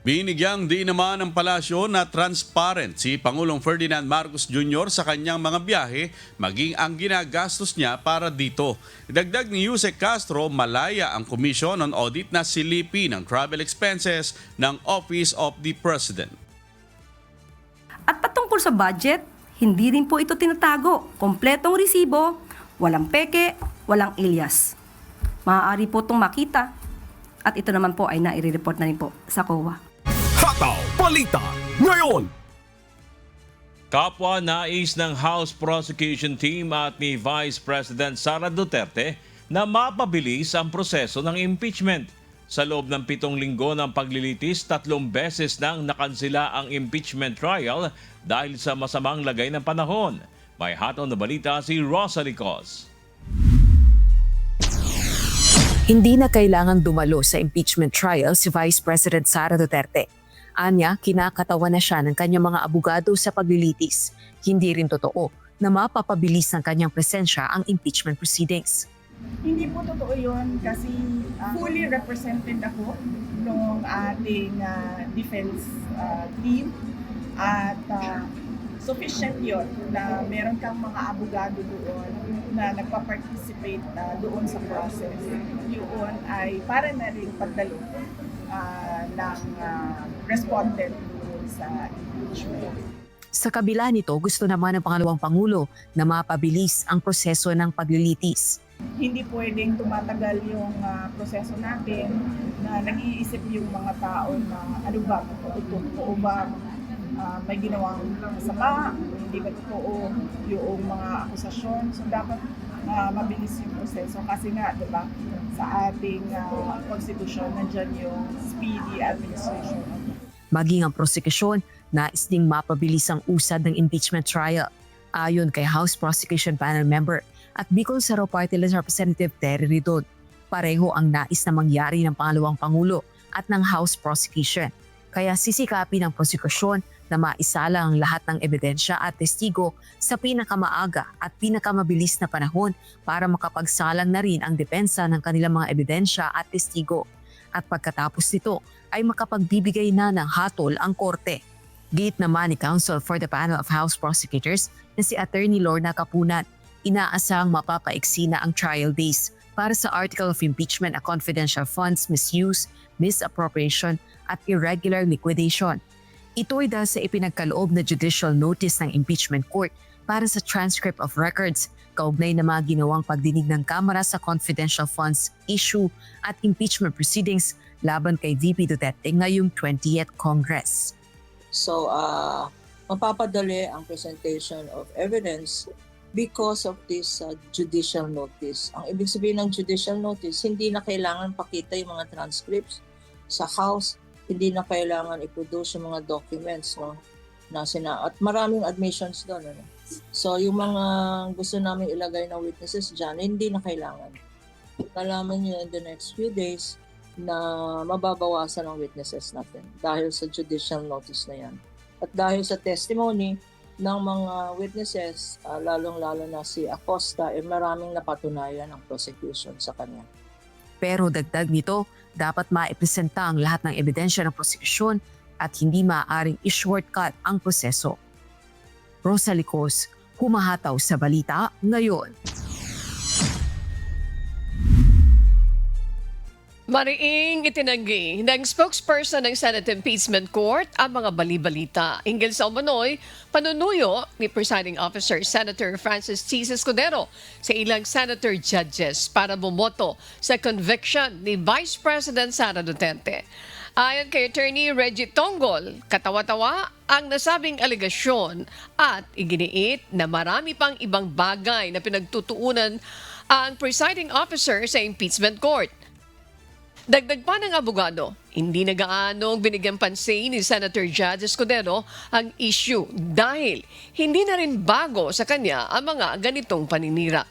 Binigyang di naman ng palasyo na transparent si Pangulong Ferdinand Marcos Jr. sa kanyang mga biyahe, maging ang ginagastos niya para dito. Dagdag ni Yusek Castro, malaya ang Commission on Audit na silipin ang travel expenses ng Office of the President. At patungkol sa budget, hindi rin po ito tinatago. Kompletong resibo, walang peke, walang alias. Maaari po itong makita. At ito naman po ay nai-report na rin po sa COA. Hataw Balita ngayon! Kapwa nais ng House Prosecution Team at ni Vice President Sara Duterte na mapabilis ang proseso ng impeachment. Sa loob ng 7 linggo ng paglilitis, 3 beses nang nakansela ang impeachment trial dahil sa masamang lagay ng panahon. May hataw na balita si Rosalie Cos. Hindi na kailangang dumalo sa impeachment trial si Vice President Sara Duterte. Anya, kinakatawan na siya ng kanyang mga abogado sa paglilitis. Hindi rin totoo na mapapabilis ng kanyang presensya ang impeachment proceedings. Hindi po totoo yun kasi fully represented ako ng ating defense team at sufficient yun na meron kang mga abogado doon na nagpa-participate doon sa process. Yun ay para na rin pagdalo ng respondent doon sa impeachment. Sa kabila nito, gusto naman ng pangalawang Pangulo na mapabilis ang proseso ng paglilitis. Hindi pwedeng tumatagal yung proseso natin na nag-iisip yung mga tao na ano ba, totoo ba may ginawang masama, hindi ba totoo yung mga akusasyon. So dapat mabilis yung proseso kasi nga, di ba, sa ating konstitusyon nandiyan yung speedy administration. Maging ang prosekusyon, nais ding mapabilis ang usad ng impeachment trial. Ayon kay House Prosecution Panel Member at Bicol Saro Party List Representative Terry Ridon, pareho ang nais na mangyari ng pangalawang Pangulo at ng House Prosecution. Kaya sisikapin ng prosekusyon na maisala ang lahat ng ebidensya at testigo sa pinakamaaga at pinakamabilis na panahon para makapagsalang na rin ang depensa ng kanilang mga ebidensya at testigo. At pagkatapos nito ay makapagbibigay na ng hatol ang korte. Gate naman ni Counsel for the Panel of House Prosecutors na si Attorney Lorna Capunan, inaasang mapapaiksi na ang trial days para sa Article of Impeachment na confidential funds misuse, misappropriation at irregular liquidation. Ito'y dahil sa ipinagkaloob na judicial notice ng impeachment court para sa transcript of records kaugnay na mga ginawang pagdinig ng Kamara sa confidential funds issue at impeachment proceedings laban kay VP Duterte ngayong 20th Congress. So, mapapadali ang presentation of evidence because of this judicial notice. Ang ibig sabihin ng judicial notice, hindi na kailangan pakita yung mga transcripts sa House, hindi na kailangan i-produce yung mga documents, no, at maraming admissions doon. Ano? So, yung mga gusto namin ilagay na witnesses dyan, hindi na kailangan. Nalaman nyo in the next few days na mababawasan ang witnesses natin dahil sa judicial notice na yan. At dahil sa testimony ng mga witnesses, lalong-lalo na si Acosta, maraming napatunayan ang prosecution sa kanya. Pero dagdag nito, dapat maipresenta ang lahat ng ebidensya ng prosekusyon at hindi maaaring i-shortcut ang proseso. Rosa Licos, humahataw sa balita ngayon. Mariing itinanggi ng spokesperson ng Senate Impeachment Court ang mga bali-balita hinggil sa umano'y panunuyo ni Presiding Officer Senator Francis T. Escudero sa ilang senator judges para bumoto sa conviction ni Vice President Sara Duterte. Ayon kay Attorney Reggie Tonggol, katawa-tawa ang nasabing alegasyon at iginiit na marami pang ibang bagay na pinagtutuunan ang Presiding Officer sa Impeachment Court. Dagdag pa ng abogado, hindi na gaanong binigyan pansin ni Senator Judge Escudero ang issue dahil hindi na rin bago sa kanya ang mga ganitong paninira.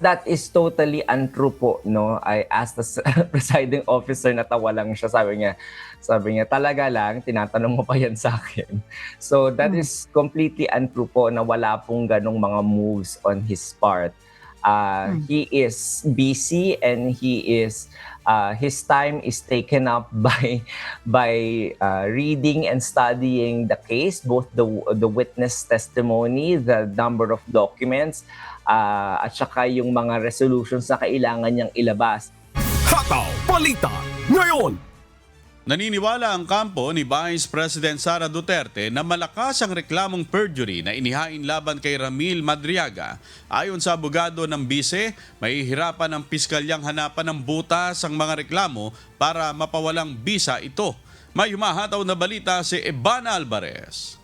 That is totally untrue po, no? I asked the presiding officer, natawa lang siya. Sabi niya, talaga lang, tinatanong mo pa yan sa akin. So that is completely untrue po na wala pong ganong mga moves on his part. He is busy and his time is taken up by reading and studying the case, both the witness testimony, the number of documents, at saka yung mga resolutions na kailangan niyang ilabas. Hataw Balita ngayon! Naniniwala ang kampo ni Vice President Sara Duterte na malakas ang reklamong perjury na inihain laban kay Ramil Madriaga. Ayon sa abogado ng bise, mahihirapan ang piskalyang hanapan ng butas ang mga reklamo para mapawalang bisa ito. May humahataw na balita si Ivana Alvarez.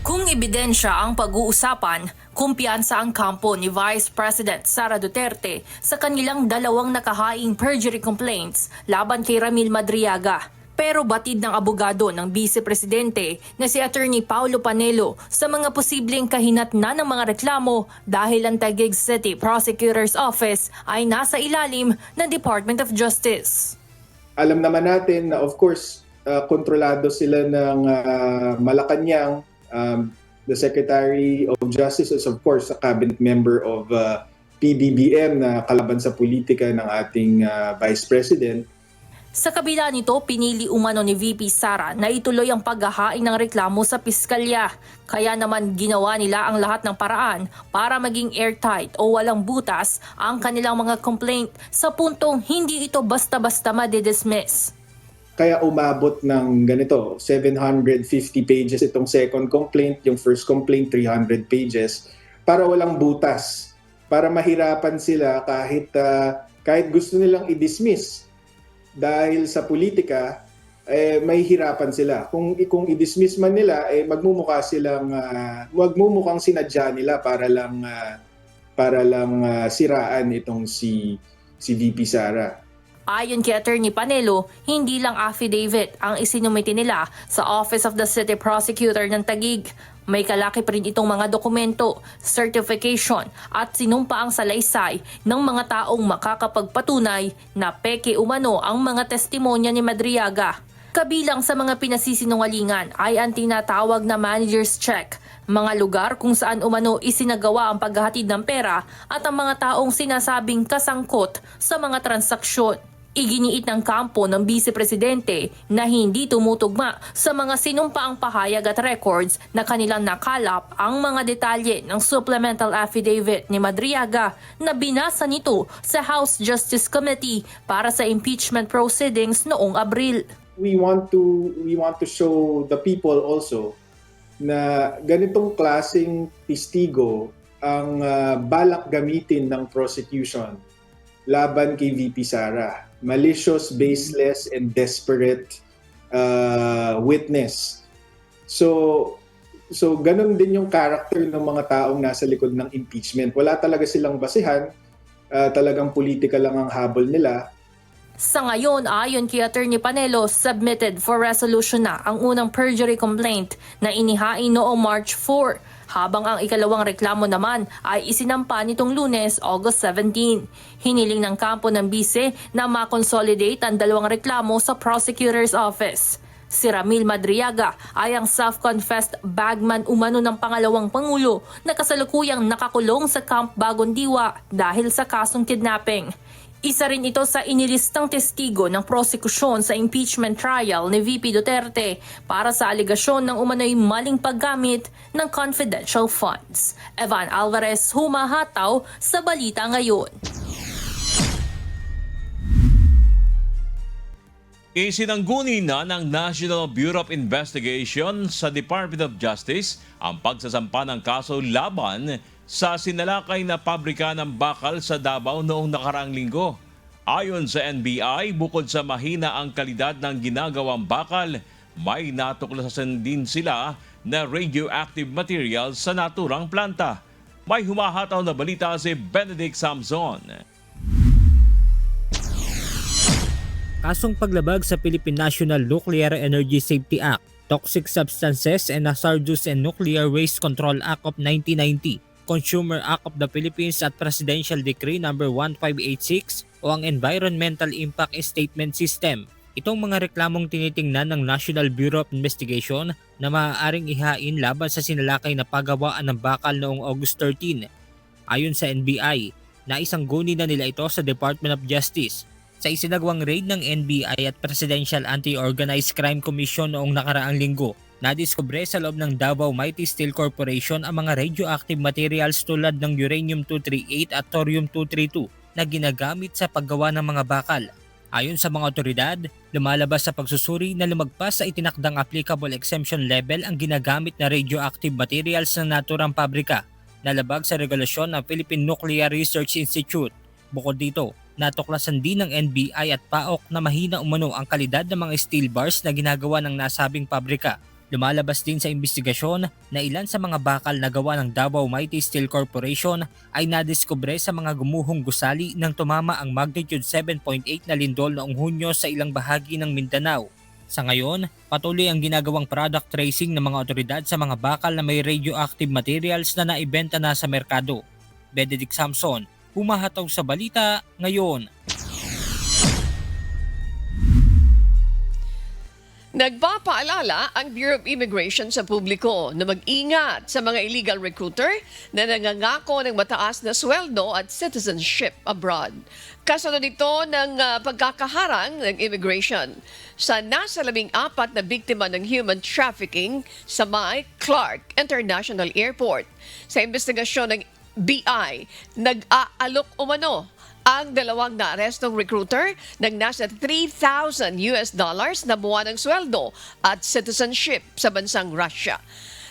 Kung ebidensya ang pag-uusapan, kumpiyansa ang kampo ni Vice President Sara Duterte sa kanilang dalawang nakahaing perjury complaints laban kay Ramil Madriaga. Pero batid ng abogado ng Vice Presidente na si Attorney Paulo Panelo sa mga posibleng kahinatnan ng mga reklamo dahil ang Taguig City Prosecutor's Office ay nasa ilalim ng Department of Justice. Alam naman natin na of course kontrolado sila ng Malacanang. The Secretary of Justice is of course a cabinet member of PBBM na kalaban sa politika ng ating Vice President. Sa kabila nito, pinili umano ni VP Sara na ituloy ang paghahain ng reklamo sa piskalya. Kaya naman ginawa nila ang lahat ng paraan para maging airtight o walang butas ang kanilang mga complaint sa puntong hindi ito basta-basta madidismiss. Kaya umabot ng ganito, 750 pages itong second complaint, yung first complaint 300 pages, para walang butas, para mahirapan sila kahit gusto nilang i-dismiss. Dahil sa politika, may hirapan sila. Kung i-dismiss man nila, magmumukhang sinadya nila para lang siraan itong si VP Sara. Ayon kay Attorney Panelo, hindi lang affidavit ang isinumiti nila sa Office of the City Prosecutor ng Taguig. May kalakip rin itong mga dokumento, certification at sinumpaang salaysay ng mga taong makakapagpatunay na peke umano ang mga testimonya ni Madriaga. Kabilang sa mga pinasisinungalingan ay ang tinatawag na manager's check, mga lugar kung saan umano isinagawa ang paghahatid ng pera at ang mga taong sinasabing kasangkot sa mga transaksyon. Iginiit ng kampo ng Vice Presidente na hindi tumutugma sa mga sinumpaang pahayag at records na kanilang nakalap ang mga detalye ng supplemental affidavit ni Madriaga na binasa nito sa House Justice Committee para sa impeachment proceedings noong Abril. We want to show the people also na ganitong klaseng testigo ang balak gamitin ng prosecution laban kay VP Sara. Malicious, baseless, and desperate witness. So ganun din yung character ng mga taong nasa likod ng impeachment. Wala talaga silang basihan, talagang politika lang ang habol nila. Sa ngayon, ayon kay Attorney Panelo, submitted for resolution na ang unang perjury complaint na inihain noong March 4. Habang ang ikalawang reklamo naman ay isinampa nitong Lunes, August 17. Hiniling ng kampo ng bise na makonsolidate ang dalawang reklamo sa prosecutor's office. Si Ramil Madriaga ay ang self-confessed bagman umano ng pangalawang pangulo na kasalukuyang nakakulong sa Camp Bagong Diwa dahil sa kasong kidnapping. Isa rin ito sa inilistang testigo ng prosekusyon sa impeachment trial ni VP Duterte para sa aligasyon ng umano'y maling paggamit ng confidential funds. Evan Alvarez, humahataw sa Balita Ngayon. Isinangguni na ng National Bureau of Investigation sa Department of Justice ang pagsasampa ng kaso laban sa sinalakay na pabrika ng bakal sa Davao noong nakaraang linggo. Ayon sa NBI, bukod sa mahina ang kalidad ng ginagawang bakal, may natuklasan din sila na radioactive material sa naturang planta. May humahataw na balita si Benedict Samson. Kasong paglabag sa Philippine National Nuclear Energy Safety Act, Toxic Substances and Hazardous and Nuclear Waste Control Act of 1990, Consumer Act of the Philippines at Presidential Decree No. 1586 o ang Environmental Impact Statement System. Itong mga reklamong tinitingnan ng National Bureau of Investigation na maaaring ihain laban sa sinalakay na paggawaan ng bakal noong August 13. Ayon sa NBI, naisangguni na nila ito sa Department of Justice. Sa isinagawang raid ng NBI at Presidential Anti-Organized Crime Commission noong nakaraang linggo, nadiskubre sa loob ng Davao Mighty Steel Corporation ang mga radioactive materials tulad ng uranium-238 at thorium-232 na ginagamit sa paggawa ng mga bakal. Ayon sa mga otoridad, lumalabas sa pagsusuri na lumagpas sa itinakdang applicable exemption level ang ginagamit na radioactive materials ng naturang pabrika, nalabag sa regulasyon ng Philippine Nuclear Research Institute. Bukod dito, natuklasan din ng NBI at PAOK na mahina umano ang kalidad ng mga steel bars na ginagawa ng nasabing pabrika. Lumalabas din sa investigasyon na ilan sa mga bakal na gawa ng Davao Mighty Steel Corporation ay nadiskubre sa mga gumuhong gusali nang tumama ang magnitude 7.8 na lindol noong Hunyo sa ilang bahagi ng Mindanao. Sa ngayon, patuloy ang ginagawang product tracing ng mga otoridad sa mga bakal na may radioactive materials na naibenta na sa merkado. Benedict Samson, humahataw sa Balita Ngayon. Nagpapaalala ang Bureau of Immigration sa publiko na mag-ingat sa mga illegal recruiter na nangangako ng mataas na sweldo at citizenship abroad. Kasunod ito ng pagkakaharang ng immigration sa nasa 14 na biktima ng human trafficking sa may Clark International Airport. Sa investigasyon ng BI, nag-aalok umano ang dalawang naarestong recruiter ng nasa $3,000 na buwan ng sweldo at citizenship sa bansang Russia.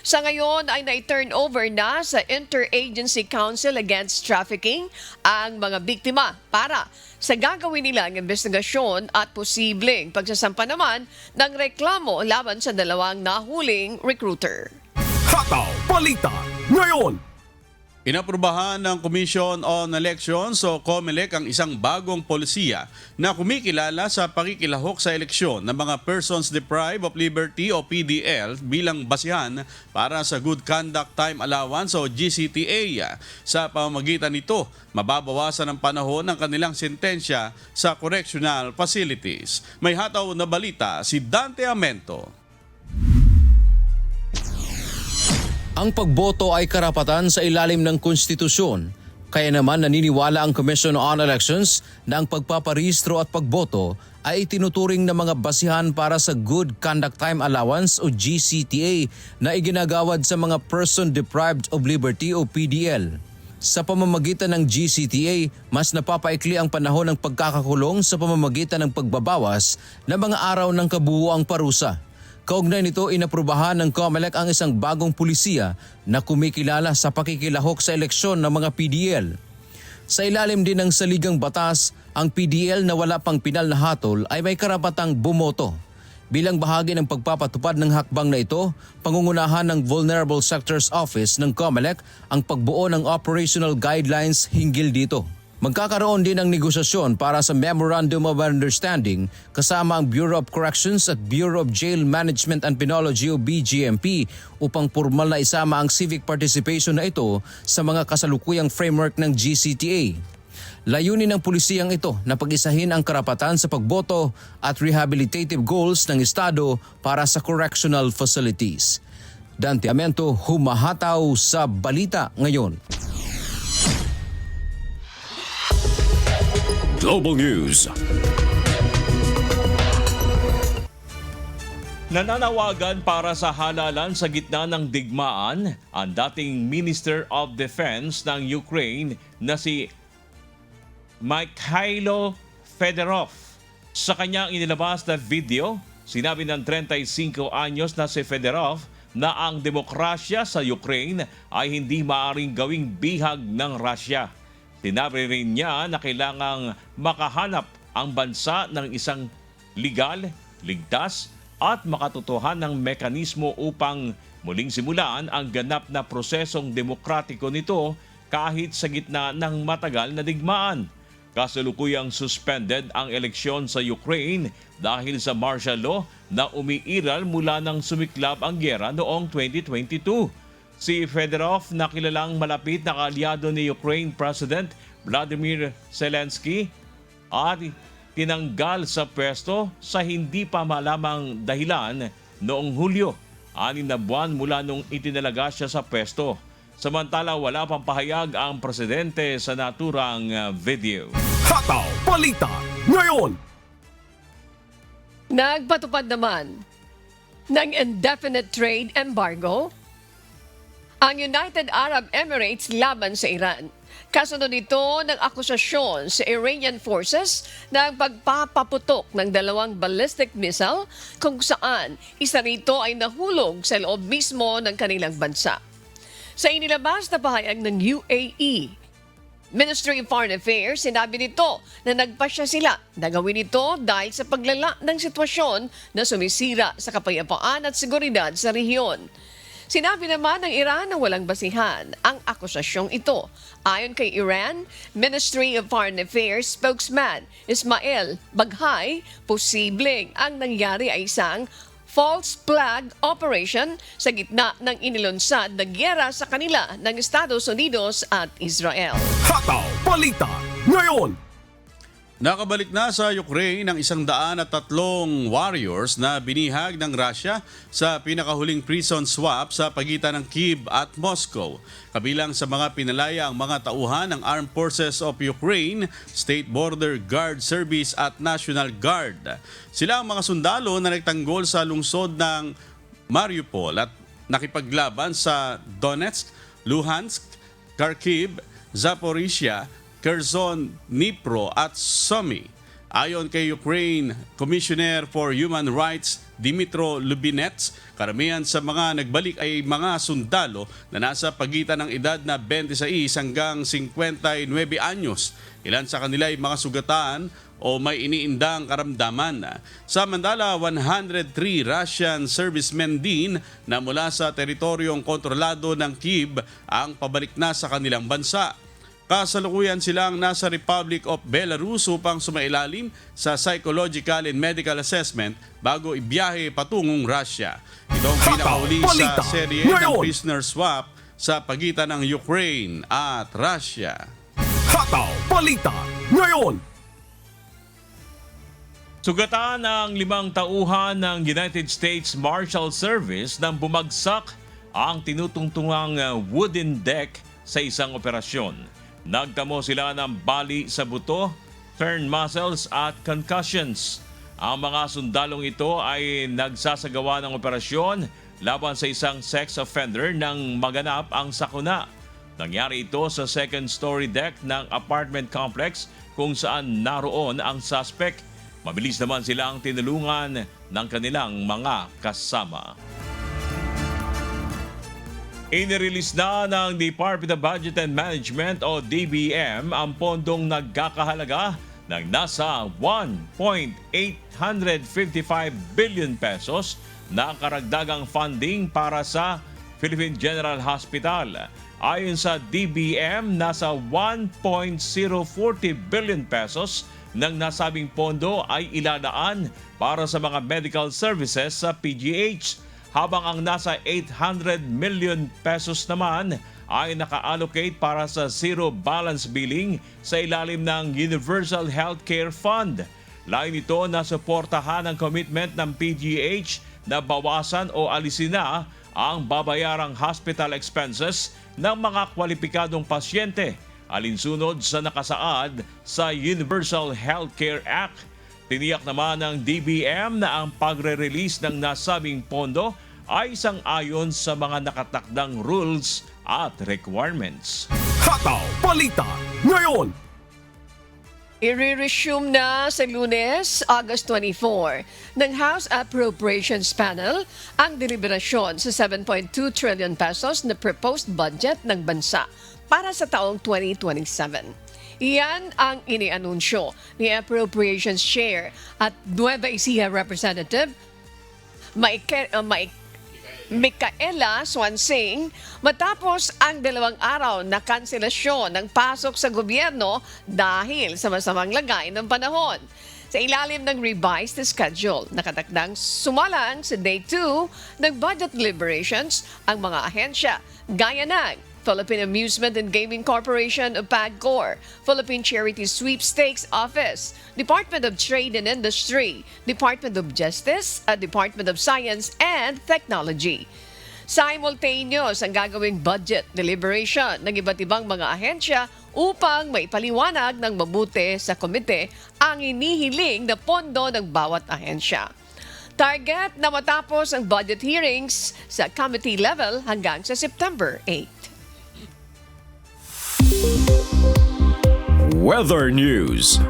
Sa ngayon ay na-turn over na sa Interagency Council Against Trafficking ang mga biktima para sa gagawin nilang investigasyon at posibleng pagsasampa naman ng reklamo laban sa dalawang nahuling recruiter. Hataw Balita ngayon. Inaprubahan ng Commission on Elections o COMELEC ang isang bagong polisiya na kumikilala sa pakikilahok sa eleksyon ng mga Persons Deprived of Liberty o PDL bilang basihan para sa Good Conduct Time Allowance o GCTA. Sa pamamagitan nito, mababawasan ang panahon ng kanilang sentensya sa correctional facilities. May hataw na balita si Dante Amento. Ang pagboto ay karapatan sa ilalim ng konstitusyon. Kaya naman naniniwala ang Commission on Elections na ang pagpaparehistro at pagboto ay itinuturing na mga basihan para sa Good Conduct Time Allowance o GCTA na iginagawad sa mga Person Deprived of Liberty o PDL. Sa pamamagitan ng GCTA, mas napapaikli ang panahon ng pagkakakulong sa pamamagitan ng pagbabawas ng mga araw ng kabuuang parusa. Kaugnay nito, inaprubahan ng COMELEC ang isang bagong pulisiya na kumikilala sa pakikilahok sa eleksyon ng mga PDL. Sa ilalim din ng saligang batas, ang PDL na wala pang pinal na hatol ay may karapatang bumoto. Bilang bahagi ng pagpapatupad ng hakbang na ito, pangungunahan ng Vulnerable Sectors Office ng COMELEC ang pagbuo ng operational guidelines hinggil dito. Magkakaroon din ng negosasyon para sa Memorandum of Understanding kasama ang Bureau of Corrections at Bureau of Jail Management and Penology o BJMP upang formal na isama ang civic participation na ito sa mga kasalukuyang framework ng GCTA. Layunin ng pulisiyang ito na pag-isahin ang karapatan sa pagboto at rehabilitative goals ng Estado para sa correctional facilities. Dante Amento, humahataw sa Balita Ngayon. Global News. Nananawagan para sa halalan sa gitna ng digmaan ang dating Minister of Defense ng Ukraine na si Mikhailo Fedorov. Sa kanyang inilabas na video, sinabi ng 35 anyos na si Fedorov na ang demokrasya sa Ukraine ay hindi maaaring gawing bihag ng Russia. Sinabi rin niya na kailangang makahanap ang bansa ng isang legal, ligtas at makatotohanang mekanismo upang muling simulan ang ganap na prosesong demokratiko nito kahit sa gitna ng matagal na digmaan. Kasalukuyang suspended ang eleksyon sa Ukraine dahil sa martial law na umiiral mula nang sumiklab ang gyera noong 2022. Si Fedorov na kilalang malapit na kaalyado ni Ukraine President Vladimir Zelensky at tinanggal sa pwesto sa hindi pa malamang dahilan noong Hulyo, 6 na buwan mula nung itinalaga siya sa pwesto. Samantala wala pang pahayag ang presidente sa naturang video. Hataw Balita Ngayon. Nagpatupad naman ng indefinite trade embargo ang United Arab Emirates laban sa Iran. Kasunod nito ng akusasyon sa Iranian forces ng pagpapaputok ng 2 ballistic missile kung saan isa rito ay nahulog sa loob mismo ng kanilang bansa. Sa inilabas na pahayag ng UAE, Ministry of Foreign Affairs, sinabi nito na nagpasya sila na gawin ito dahil sa paglala ng sitwasyon na sumisira sa kapayapaan at seguridad sa rehiyon. Sinabi naman ng Iran na walang basihan ang akusasyong ito. Ayon kay Iran, Ministry of Foreign Affairs spokesman Ismail Baghay, posibleng ang nangyari ay isang false flag operation sa gitna ng inilunsad na gyera sa kanila ng Estados Unidos at Israel. Hataw Balita Ngayon. Nakabalik na sa Ukraine ang 103 warriors na binihag ng Russia sa pinakahuling prison swap sa pagitan ng Kyiv at Moscow. Kabilang sa mga pinalaya ang mga tauhan ng Armed Forces of Ukraine, State Border Guard Service at National Guard. Sila ang mga sundalo na nagtanggol sa lungsod ng Mariupol at nakipaglaban sa Donetsk, Luhansk, Kharkiv, Zaporizhia, Kherson, Dnipro at Sumy. Ayon kay Ukraine Commissioner for Human Rights Dmytro Lubinets, karamihan sa mga nagbalik ay mga sundalo na nasa pagitan ng edad na 26 hanggang 59 anyos. Ilan sa kanila ay mga sugatan o may iniindang karamdaman. Samantala, 103 Russian servicemen din na mula sa teritoryong kontrolado ng Kyiv ang pabalik na sa kanilang bansa. Kasalukuyan silang nasa Republic of Belarus upang sumailalim sa psychological and medical assessment bago ibiyahe patungong Russia. Ito ang pinakauli sa serye ng prisoner swap sa pagitan ng Ukraine at Russia. Hataw Balita ngayon! Sugatan ang 5 tauhan ng United States Marshal Service nang bumagsak ang tinutungtungang wooden deck sa isang operasyon. Nagtamo sila ng bali sa buto, turn muscles at concussions. Ang mga sundalong ito ay nagsasagawa ng operasyon laban sa isang sex offender nang maganap ang sakuna. Nangyari ito sa second-story deck ng apartment complex kung saan naroon ang suspect. Mabilis naman silang tinulungan ng kanilang mga kasama. Inirelease na ng Department of Budget and Management o DBM ang pondong nagkakahalaga ng nasa 1.855 billion pesos na karagdagang funding para sa Philippine General Hospital. Ayon sa DBM, nasa 1.040 billion pesos ng nasabing pondo ay ilalaan para sa mga medical services sa PGH. Habang ang nasa 800 million pesos naman ay naka-allocate para sa zero balance billing sa ilalim ng Universal Healthcare Fund. Lain ito na suportahan ang commitment ng PGH na bawasan o alisin na ang babayarang hospital expenses ng mga kwalipikadong pasyente, alinsunod sa nakasaad sa Universal Healthcare Act. Tiniyak naman ng DBM na ang pagre-release ng nasabing pondo ay sang-ayon sa mga nakatakdang rules at requirements. Hataw Balita ngayon! I-resume na sa Lunes, August 24, ng House Appropriations Panel ang deliberasyon sa 7.2 trillion pesos na proposed budget ng bansa para sa taong 2027. Iyan ang inianunsyo ni Appropriations Chair at Nueva Ecija Representative Micaela Swansing matapos ang 2 araw na kanselasyon ng pasok sa gobyerno dahil sa masamang lagay ng panahon. Sa ilalim ng revised schedule, nakatakdang sumalang sa Day 2 ng budget deliberations ang mga ahensya gaya ng Philippine Amusement and Gaming Corporation o PAGCOR, Philippine Charity Sweepstakes Office, Department of Trade and Industry, Department of Justice at Department of Science and Technology. Simultaneous ang gagawing budget deliberation ng iba't ibang mga ahensya upang maipaliwanag ng mabuti sa komite ang inihiling na pondo ng bawat ahensya. Target na matapos ang budget hearings sa committee level hanggang sa September 8. Weather News.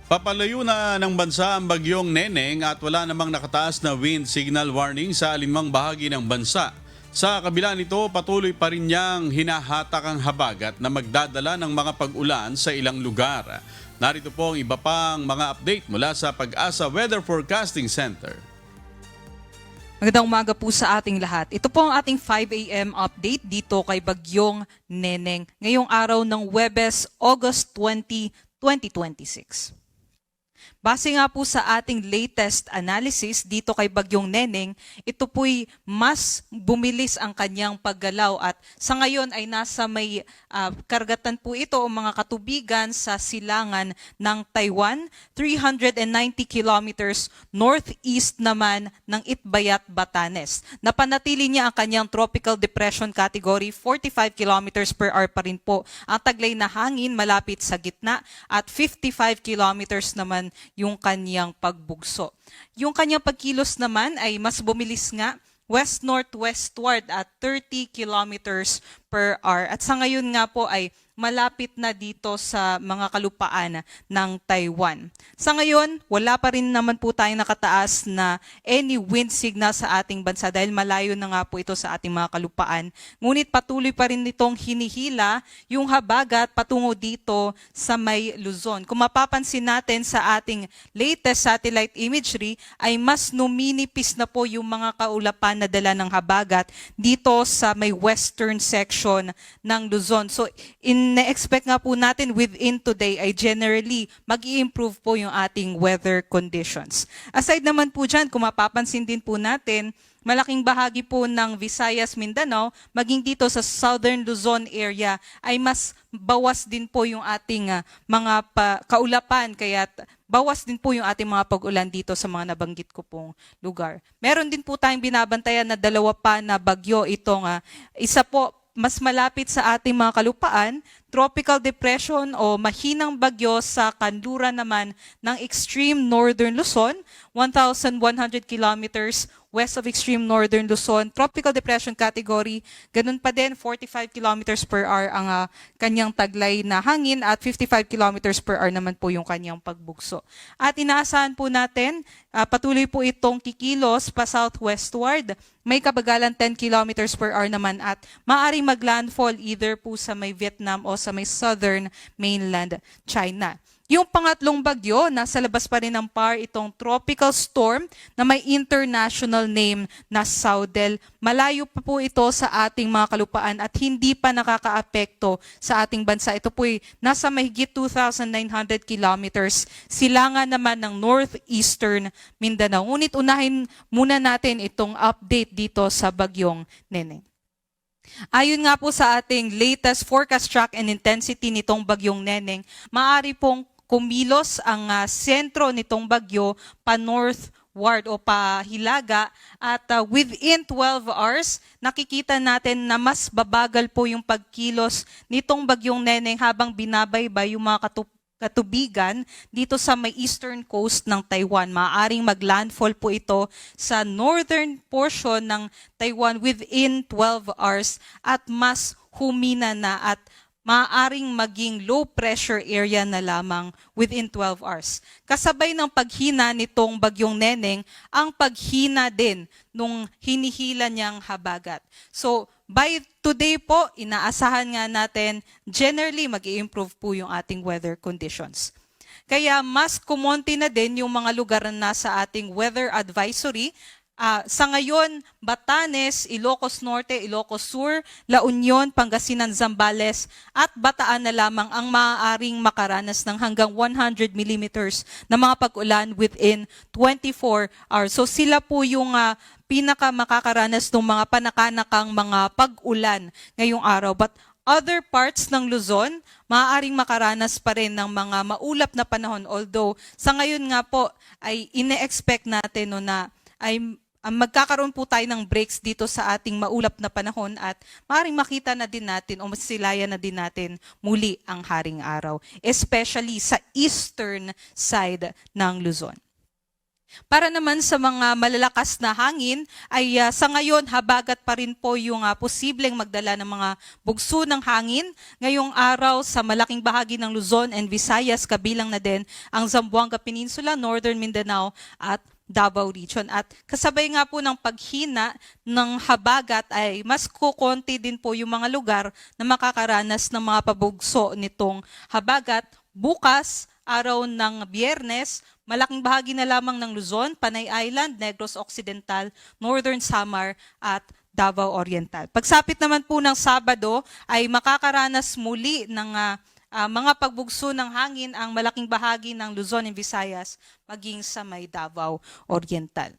Papalayo na ng bansa ang bagyong Neneng at wala namang nakataas na wind signal warning sa alinmang bahagi ng bansa. Sa kabila nito, patuloy pa rin niyang hinahatak ang habagat na magdadala ng mga pag-ulan sa ilang lugar. Narito po ang iba pang mga update mula sa Pag-asa Weather Forecasting Center. Magandang umaga po sa ating lahat. Ito po ang ating 5 a.m. update dito kay Bagyong Neneng ngayong araw ng Huwebes, August 20, 2026. Base nga po sa ating latest analysis dito kay Bagyong Neneng, ito po'y mas bumilis ang kanyang paggalaw at sa ngayon ay nasa may karagatan po ito o mga katubigan sa silangan ng Taiwan, 390 kilometers northeast naman ng Itbayat, Batanes. Napanatili niya ang kanyang tropical depression category, 45 kilometers per hour pa rin po ang taglay na hangin malapit sa gitna at 55 kilometers naman yung kanyang pagbugso. Yung kanyang pagkilos naman ay mas bumilis nga west-northwestward at 30 kilometers per hour. At sa ngayon nga po ay malapit na dito sa mga kalupaan ng Taiwan. Sa ngayon, wala pa rin naman po tayong nakataas na any wind signal sa ating bansa dahil malayo na nga po ito sa ating mga kalupaan. Ngunit patuloy pa rin itong hinihila yung habagat patungo dito sa may Luzon. Kung mapapansin natin sa ating latest satellite imagery ay mas numinipis na po yung mga kaulapan na dala ng habagat dito sa may western section ng Luzon. So na-expect nga po natin within today ay generally mag-i-improve po yung ating weather conditions. Aside naman po dyan, kung mapapansin din po natin, malaking bahagi po ng Visayas, Mindanao, maging dito sa Southern Luzon area ay mas bawas din po yung ating mga kaulapan. Kaya bawas din po yung ating mga pag-ulan dito sa mga nabanggit ko pong lugar. Meron din po tayong binabantayan na 2 pa na bagyo itong isa po mas malapit sa ating mga kalupaan, tropical depression o mahinang bagyo sa kanluran naman ng extreme northern Luzon, 1,100 kilometers west of extreme northern Luzon, tropical depression category, ganun pa din 45 kilometers per hour ang kanyang taglay na hangin at 55 kilometers per hour naman po yung kanyang pagbugso. At inaasahan po natin, patuloy po itong kikilos pa southwestward, may kabagalan 10 kilometers per hour naman at maaaring maglandfall either po sa may Vietnam o sa may southern mainland China. Yung pangatlong bagyo, nasa labas pa rin ng PAR itong tropical storm na may international name na Saudel. Malayo pa po ito sa ating mga kalupaan at hindi pa nakakaapekto sa ating bansa. Ito po'y nasa mahigit 2,900 kilometers. Silangan naman ng northeastern Mindanao. Ngunit unahin muna natin itong update dito sa Bagyong Neneng. Ayon nga po sa ating latest forecast track and intensity nitong Bagyong Neneng, maaari pong kumilos ang sentro nitong bagyo pa-northward o pa-hilaga at within 12 hours, nakikita natin na mas babagal po yung pagkilos nitong Bagyong Neneng habang binabaybay yung mga katubigan dito sa may eastern coast ng Taiwan. Maaaring maglandfall po ito sa northern portion ng Taiwan within 12 hours at mas humina na at maaaring maging low pressure area na lamang within 12 hours. Kasabay ng paghina nitong Bagyong Neneng, ang paghina din nung hinihila niyang habagat. So, by today po, inaasahan nga natin, generally mag-i-improve po yung ating weather conditions. Kaya mas kumonti na din yung mga lugar na nasa ating weather advisory. Sa ngayon, Batanes, Ilocos Norte, Ilocos Sur, La Union, Pangasinan, Zambales at Bataan na lamang ang maaaring makaranas ng hanggang 100 millimeters na mga pag-ulan within 24 hours. So sila po yung pinaka makakaranas ng mga panakanakang mga pag-ulan ngayong araw. But other parts ng Luzon, maaaring makaranas pa rin ng mga maulap na panahon. Although sa ngayon nga po ay ine-expect natin na ay magkakaroon po tayo ng breaks dito sa ating maulap na panahon at maaaring makita na din natin o masilayan na din natin muli ang haring araw, especially sa eastern side ng Luzon. Para naman sa mga malalakas na hangin ay sa ngayon habagat pa rin po yung posibleng magdala ng mga bugso ng hangin. Ngayong araw sa malaking bahagi ng Luzon and Visayas kabilang na din ang Zamboanga Peninsula, Northern Mindanao at Davao Region. At kasabay nga po ng paghina ng habagat ay mas kukonti din po yung mga lugar na makakaranas ng mga pabugso nitong habagat. Bukas, araw ng Biyernes, malaking bahagi na lamang ng Luzon, Panay Island, Negros Occidental, Northern Samar at Davao Oriental. Pagsapit naman po ng Sabado ay makakaranas muli ng mga pagbugso ng hangin ang malaking bahagi ng Luzon and Visayas maging sa may Davao Oriental.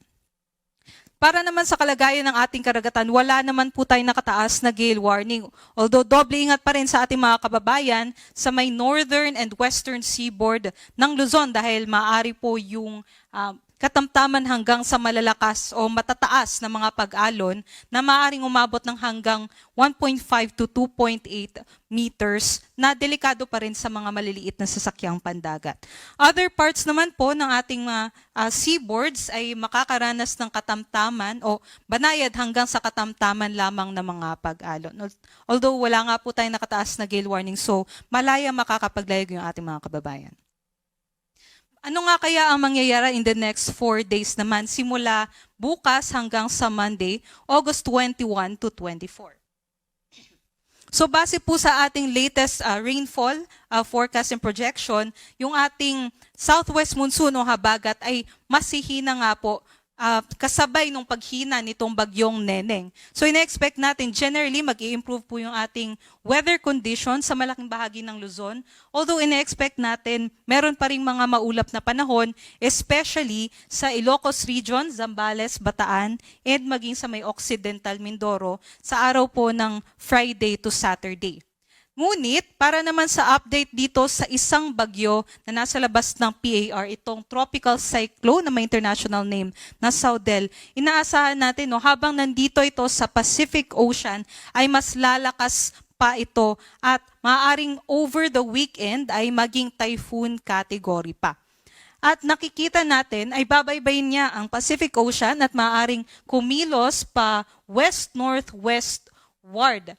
Para naman sa kalagayan ng ating karagatan, wala naman po tayong nakataas na gale warning. Although doble ingat pa rin sa ating mga kababayan sa may northern and western seaboard ng Luzon dahil maaari po yung katamtaman hanggang sa malalakas o matataas na mga pag-alon na maaaring umabot ng hanggang 1.5 to 2.8 meters na delikado pa rin sa mga maliliit na sasakyang pandagat. Other parts naman po ng ating seaboards ay makakaranas ng katamtaman o banayad hanggang sa katamtaman lamang ng mga pag-alon. Although wala nga po tayong nakataas na gale warning, so malaya makakapaglayag yung ating mga kababayan. Ano nga kaya ang mangyayari in the next 4 days naman simula bukas hanggang sa Monday, August 21 to 24? So base po sa ating latest rainfall forecast and projection, yung ating southwest monsoon o habagat ay masihina nga po kasabay nung paghina nitong bagyong Neneng. So ina-expect natin generally mag-i-improve po yung ating weather conditions sa malaking bahagi ng Luzon. Although ina-expect natin meron pa ring mga maulap na panahon, especially sa Ilocos Region, Zambales, Bataan, and maging sa may Occidental Mindoro sa araw po ng Friday to Saturday. Ngunit, para naman sa update dito sa isang bagyo na nasa labas ng PAR, itong tropical cyclone na may international name na Saudel, inaasahan natin habang nandito ito sa Pacific Ocean ay mas lalakas pa ito at maaaring over the weekend ay maging typhoon category pa. At nakikita natin ay babaybayin niya ang Pacific Ocean at maaaring kumilos pa west-northwestward.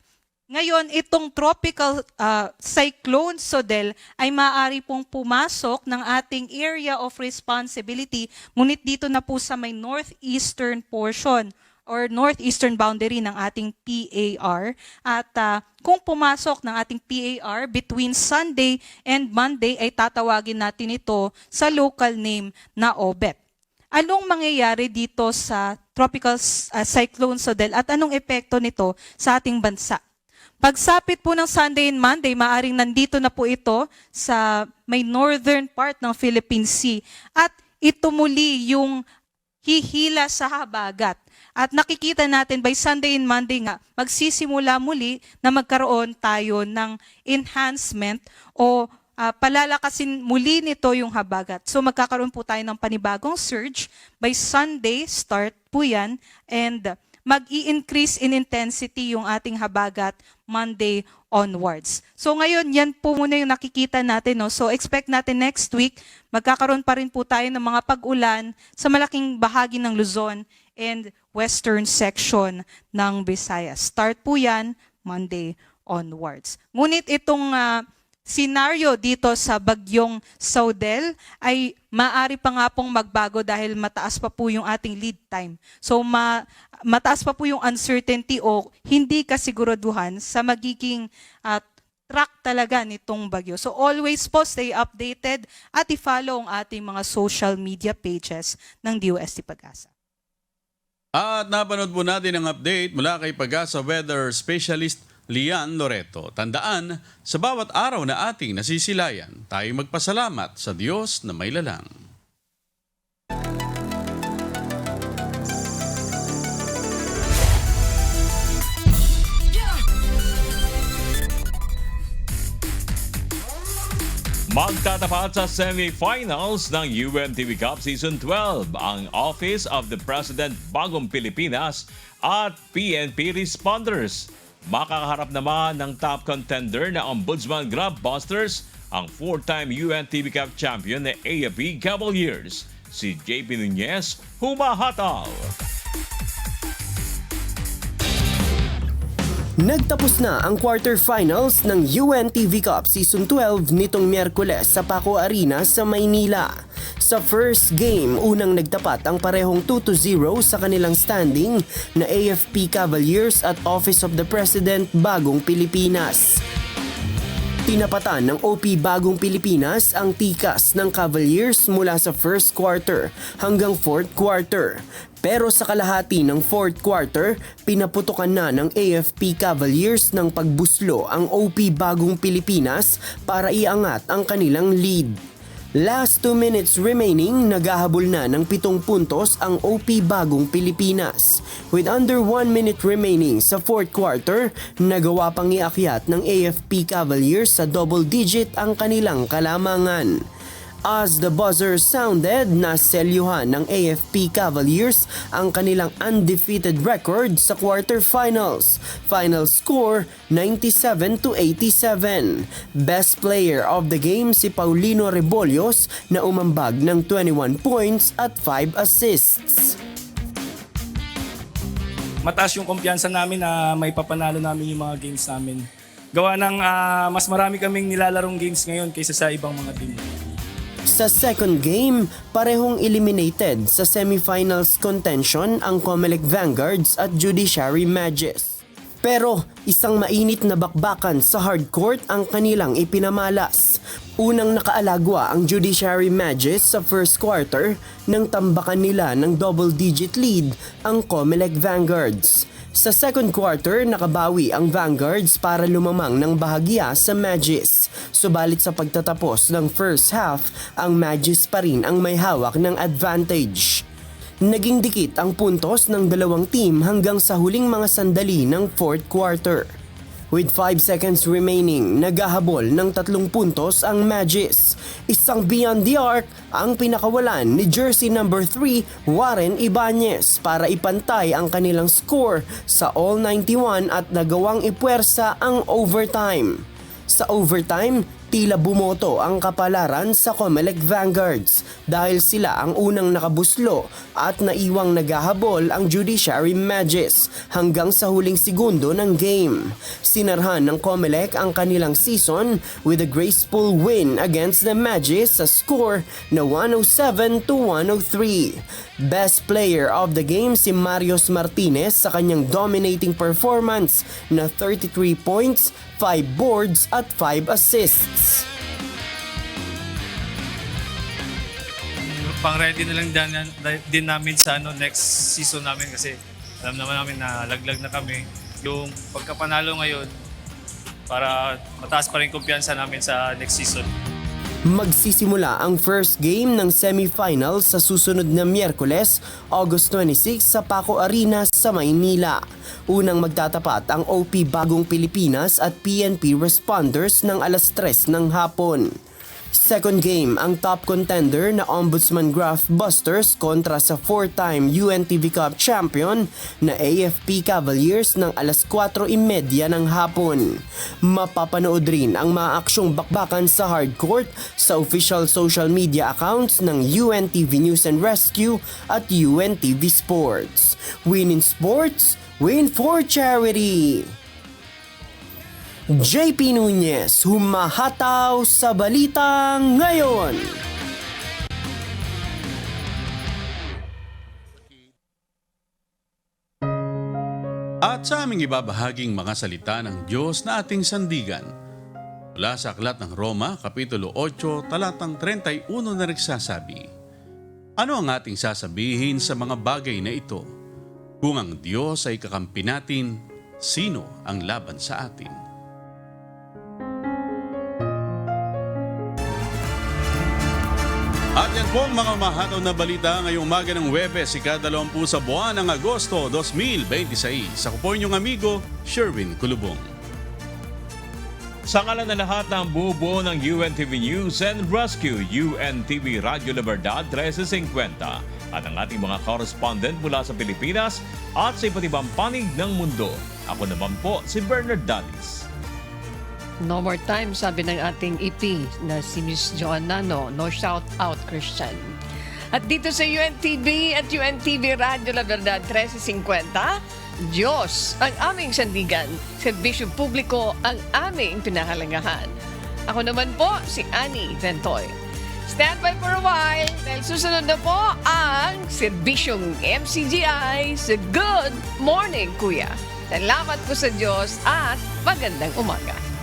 Ngayon, itong tropical cyclone Saudel ay maaari pong pumasok ng ating area of responsibility, ngunit dito na po sa may northeastern portion or northeastern boundary ng ating PAR. At kung pumasok ng ating PAR between Sunday and Monday ay tatawagin natin ito sa local name na Obet. Anong mangyayari dito sa tropical cyclone Saudel at anong epekto nito sa ating bansa? Pagsapit po ng Sunday and Monday, maaring nandito na po ito sa may northern part ng Philippine Sea. At ito muli yung hihila sa habagat. At nakikita natin by Sunday and Monday nga, magsisimula muli na magkaroon tayo ng enhancement o palalakasin muli nito yung habagat. So magkakaroon po tayo ng panibagong surge. By Sunday, start po yan. And mag-i-increase in intensity yung ating habagat Monday onwards. So ngayon, yan po muna yung nakikita natin. No? So expect natin next week, magkakaroon pa rin po tayo ng mga pag-ulan sa malaking bahagi ng Luzon and western section ng Visayas. Start po yan Monday onwards. Ngunit itong senaryo dito sa bagyong Saudel ay maaari pa nga pong magbago dahil mataas pa po yung ating lead time. So mataas pa po yung uncertainty o hindi kasiguraduhan sa magiging track talaga nitong bagyo. So always po stay updated at i-follow ang ating mga social media pages ng DOST Pag-asa. At napanood po natin ang update mula kay Pag-asa Weather Specialist Lian Loreto. Tandaan, sa bawat araw na ating nasisilayan, tayo magpasalamat sa Diyos na may lalang. Magtatapat sa semifinals ng UNTV Cup Season 12 ang Office of the President Bagong Pilipinas at PNP Responders. Makakaharap naman ng top contender na Ombudsman Grabbusters ang 4-time UNTV Cup champion na AFP Cavaliers. Si JP Nunez humahataw. Nagtapos na ang quarterfinals ng UNTV Cup Season 12 nitong Miyerkules sa Paco Arena sa Maynila. Sa first game, unang nagtapat ang parehong 2-0 sa kanilang standing na AFP Cavaliers at Office of the President Bagong Pilipinas. Tinapatan ng OP Bagong Pilipinas ang tikas ng Cavaliers mula sa first quarter hanggang fourth quarter. Pero sa kalahati ng fourth quarter, pinaputukan na ng AFP Cavaliers ng pagbuslo ang OP Bagong Pilipinas para iangat ang kanilang lead. Last 2 minutes remaining, naghahabol na ng 7 puntos ang OP Bagong Pilipinas. With under 1 minute remaining sa fourth quarter, nagawa pang iakyat ng AFP Cavaliers sa double digit ang kanilang kalamangan. As the buzzer sounded, naselyuhan ng AFP Cavaliers ang kanilang undefeated record sa quarterfinals. Final score, 97-87. Best player of the game si Paulino Rebollos na umambag ng 21 points at 5 assists. Mataas yung kumpiyansa namin na may papanalo namin yung mga games namin. Gawa ng mas marami kaming nilalarong games ngayon kaysa sa ibang mga team. Sa second game, parehong eliminated sa semifinals contention ang Comelec Vanguards at Judiciary Mages. Pero isang mainit na bakbakan sa hardcourt ang kanilang ipinamalas. Unang nakaalagwa ang Judiciary Mages sa first quarter nang tambakan nila ng double-digit lead ang Comelec Vanguards. Sa second quarter, nakabawi ang Vanguards para lumamang ng bahagya sa Magis. Subalit sa pagtatapos ng first half, ang Magis pa rin ang may hawak ng advantage. Naging dikit ang puntos ng dalawang team hanggang sa huling mga sandali ng fourth quarter. With 5 seconds remaining, naghahabol ng 3 puntos ang Magis. Isang beyond the arc ang pinakawalan ni jersey number 3 Warren Ibanez para ipantay ang kanilang score sa All-91 at nagawang ipuwersa ang overtime. Sa overtime, tila bumoto ang kapalaran sa Comelec Vanguards dahil sila ang unang nakabuslo at naiwang naghahabol ang Judiciary Mages hanggang sa huling segundo ng game. Sinarhan ng Comelec ang kanilang season with a graceful win against the Mages sa score na 107-103. Best player of the game si Marios Martinez sa kanyang dominating performance na 33 points, 5 boards at 5 assists. Pang-ready na lang din namin sa next season namin kasi alam naman namin na laglag na kami. Yung pagkapanalo ngayon para mataas pa rin kumpiyansa namin sa next season. Magsisimula ang first game ng semifinals sa susunod na Miyerkules, August 26 sa Paco Arena sa Maynila. Unang magtatapat ang OP Bagong Pilipinas at PNP Responders ng alas 3 ng hapon. Second game, ang top contender na Ombudsman Graph Busters kontra sa 4-time UNTV Cup champion na AFP Cavaliers ng alas 4:30 ng hapon. Mapapanood rin ang mga aksyong bakbakan sa hardcourt sa official social media accounts ng UNTV News and Rescue at UNTV Sports. Win in sports, win for charity! JP Nunez, humahataw sa Balitang Ngayon. At sa aming ibabahaging mga salita ng Diyos na ating sandigan. Mula sa Aklat ng Roma, Kapitulo 8, talatang 31 na nagsasabi, ano ang ating sasabihin sa mga bagay na ito? Kung ang Diyos ay kakampi natin, sino ang laban sa atin? At yan po ang mga mahataw na balita ngayong umaga ng Huwebes, ika-20 sa buwan ng Agosto 2026. Ako po inyong amigo, Sherwin Kulubong. Sa ngalan na lahat ng buo ng UNTV News and Rescue, UNTV Radio Libertad 1350 at ang ating mga correspondent mula sa Pilipinas at sa iba't ibang panig ng mundo. Ako naman po si Bernard Danis. No more time, sabi ng ating EP na si Miss Joanna, no shout out Christian. At dito sa UNTV at UNTV Radio La Verdad 1350, Diyos ang aming sandigan, serbisyo publiko ang aming pinahalangahan. Ako naman po si Annie Ventoy. Stand by for a while dahil susunod na po ang serbisyong MCGI sa Good Morning Kuya. Salamat po sa Diyos at magandang umaga.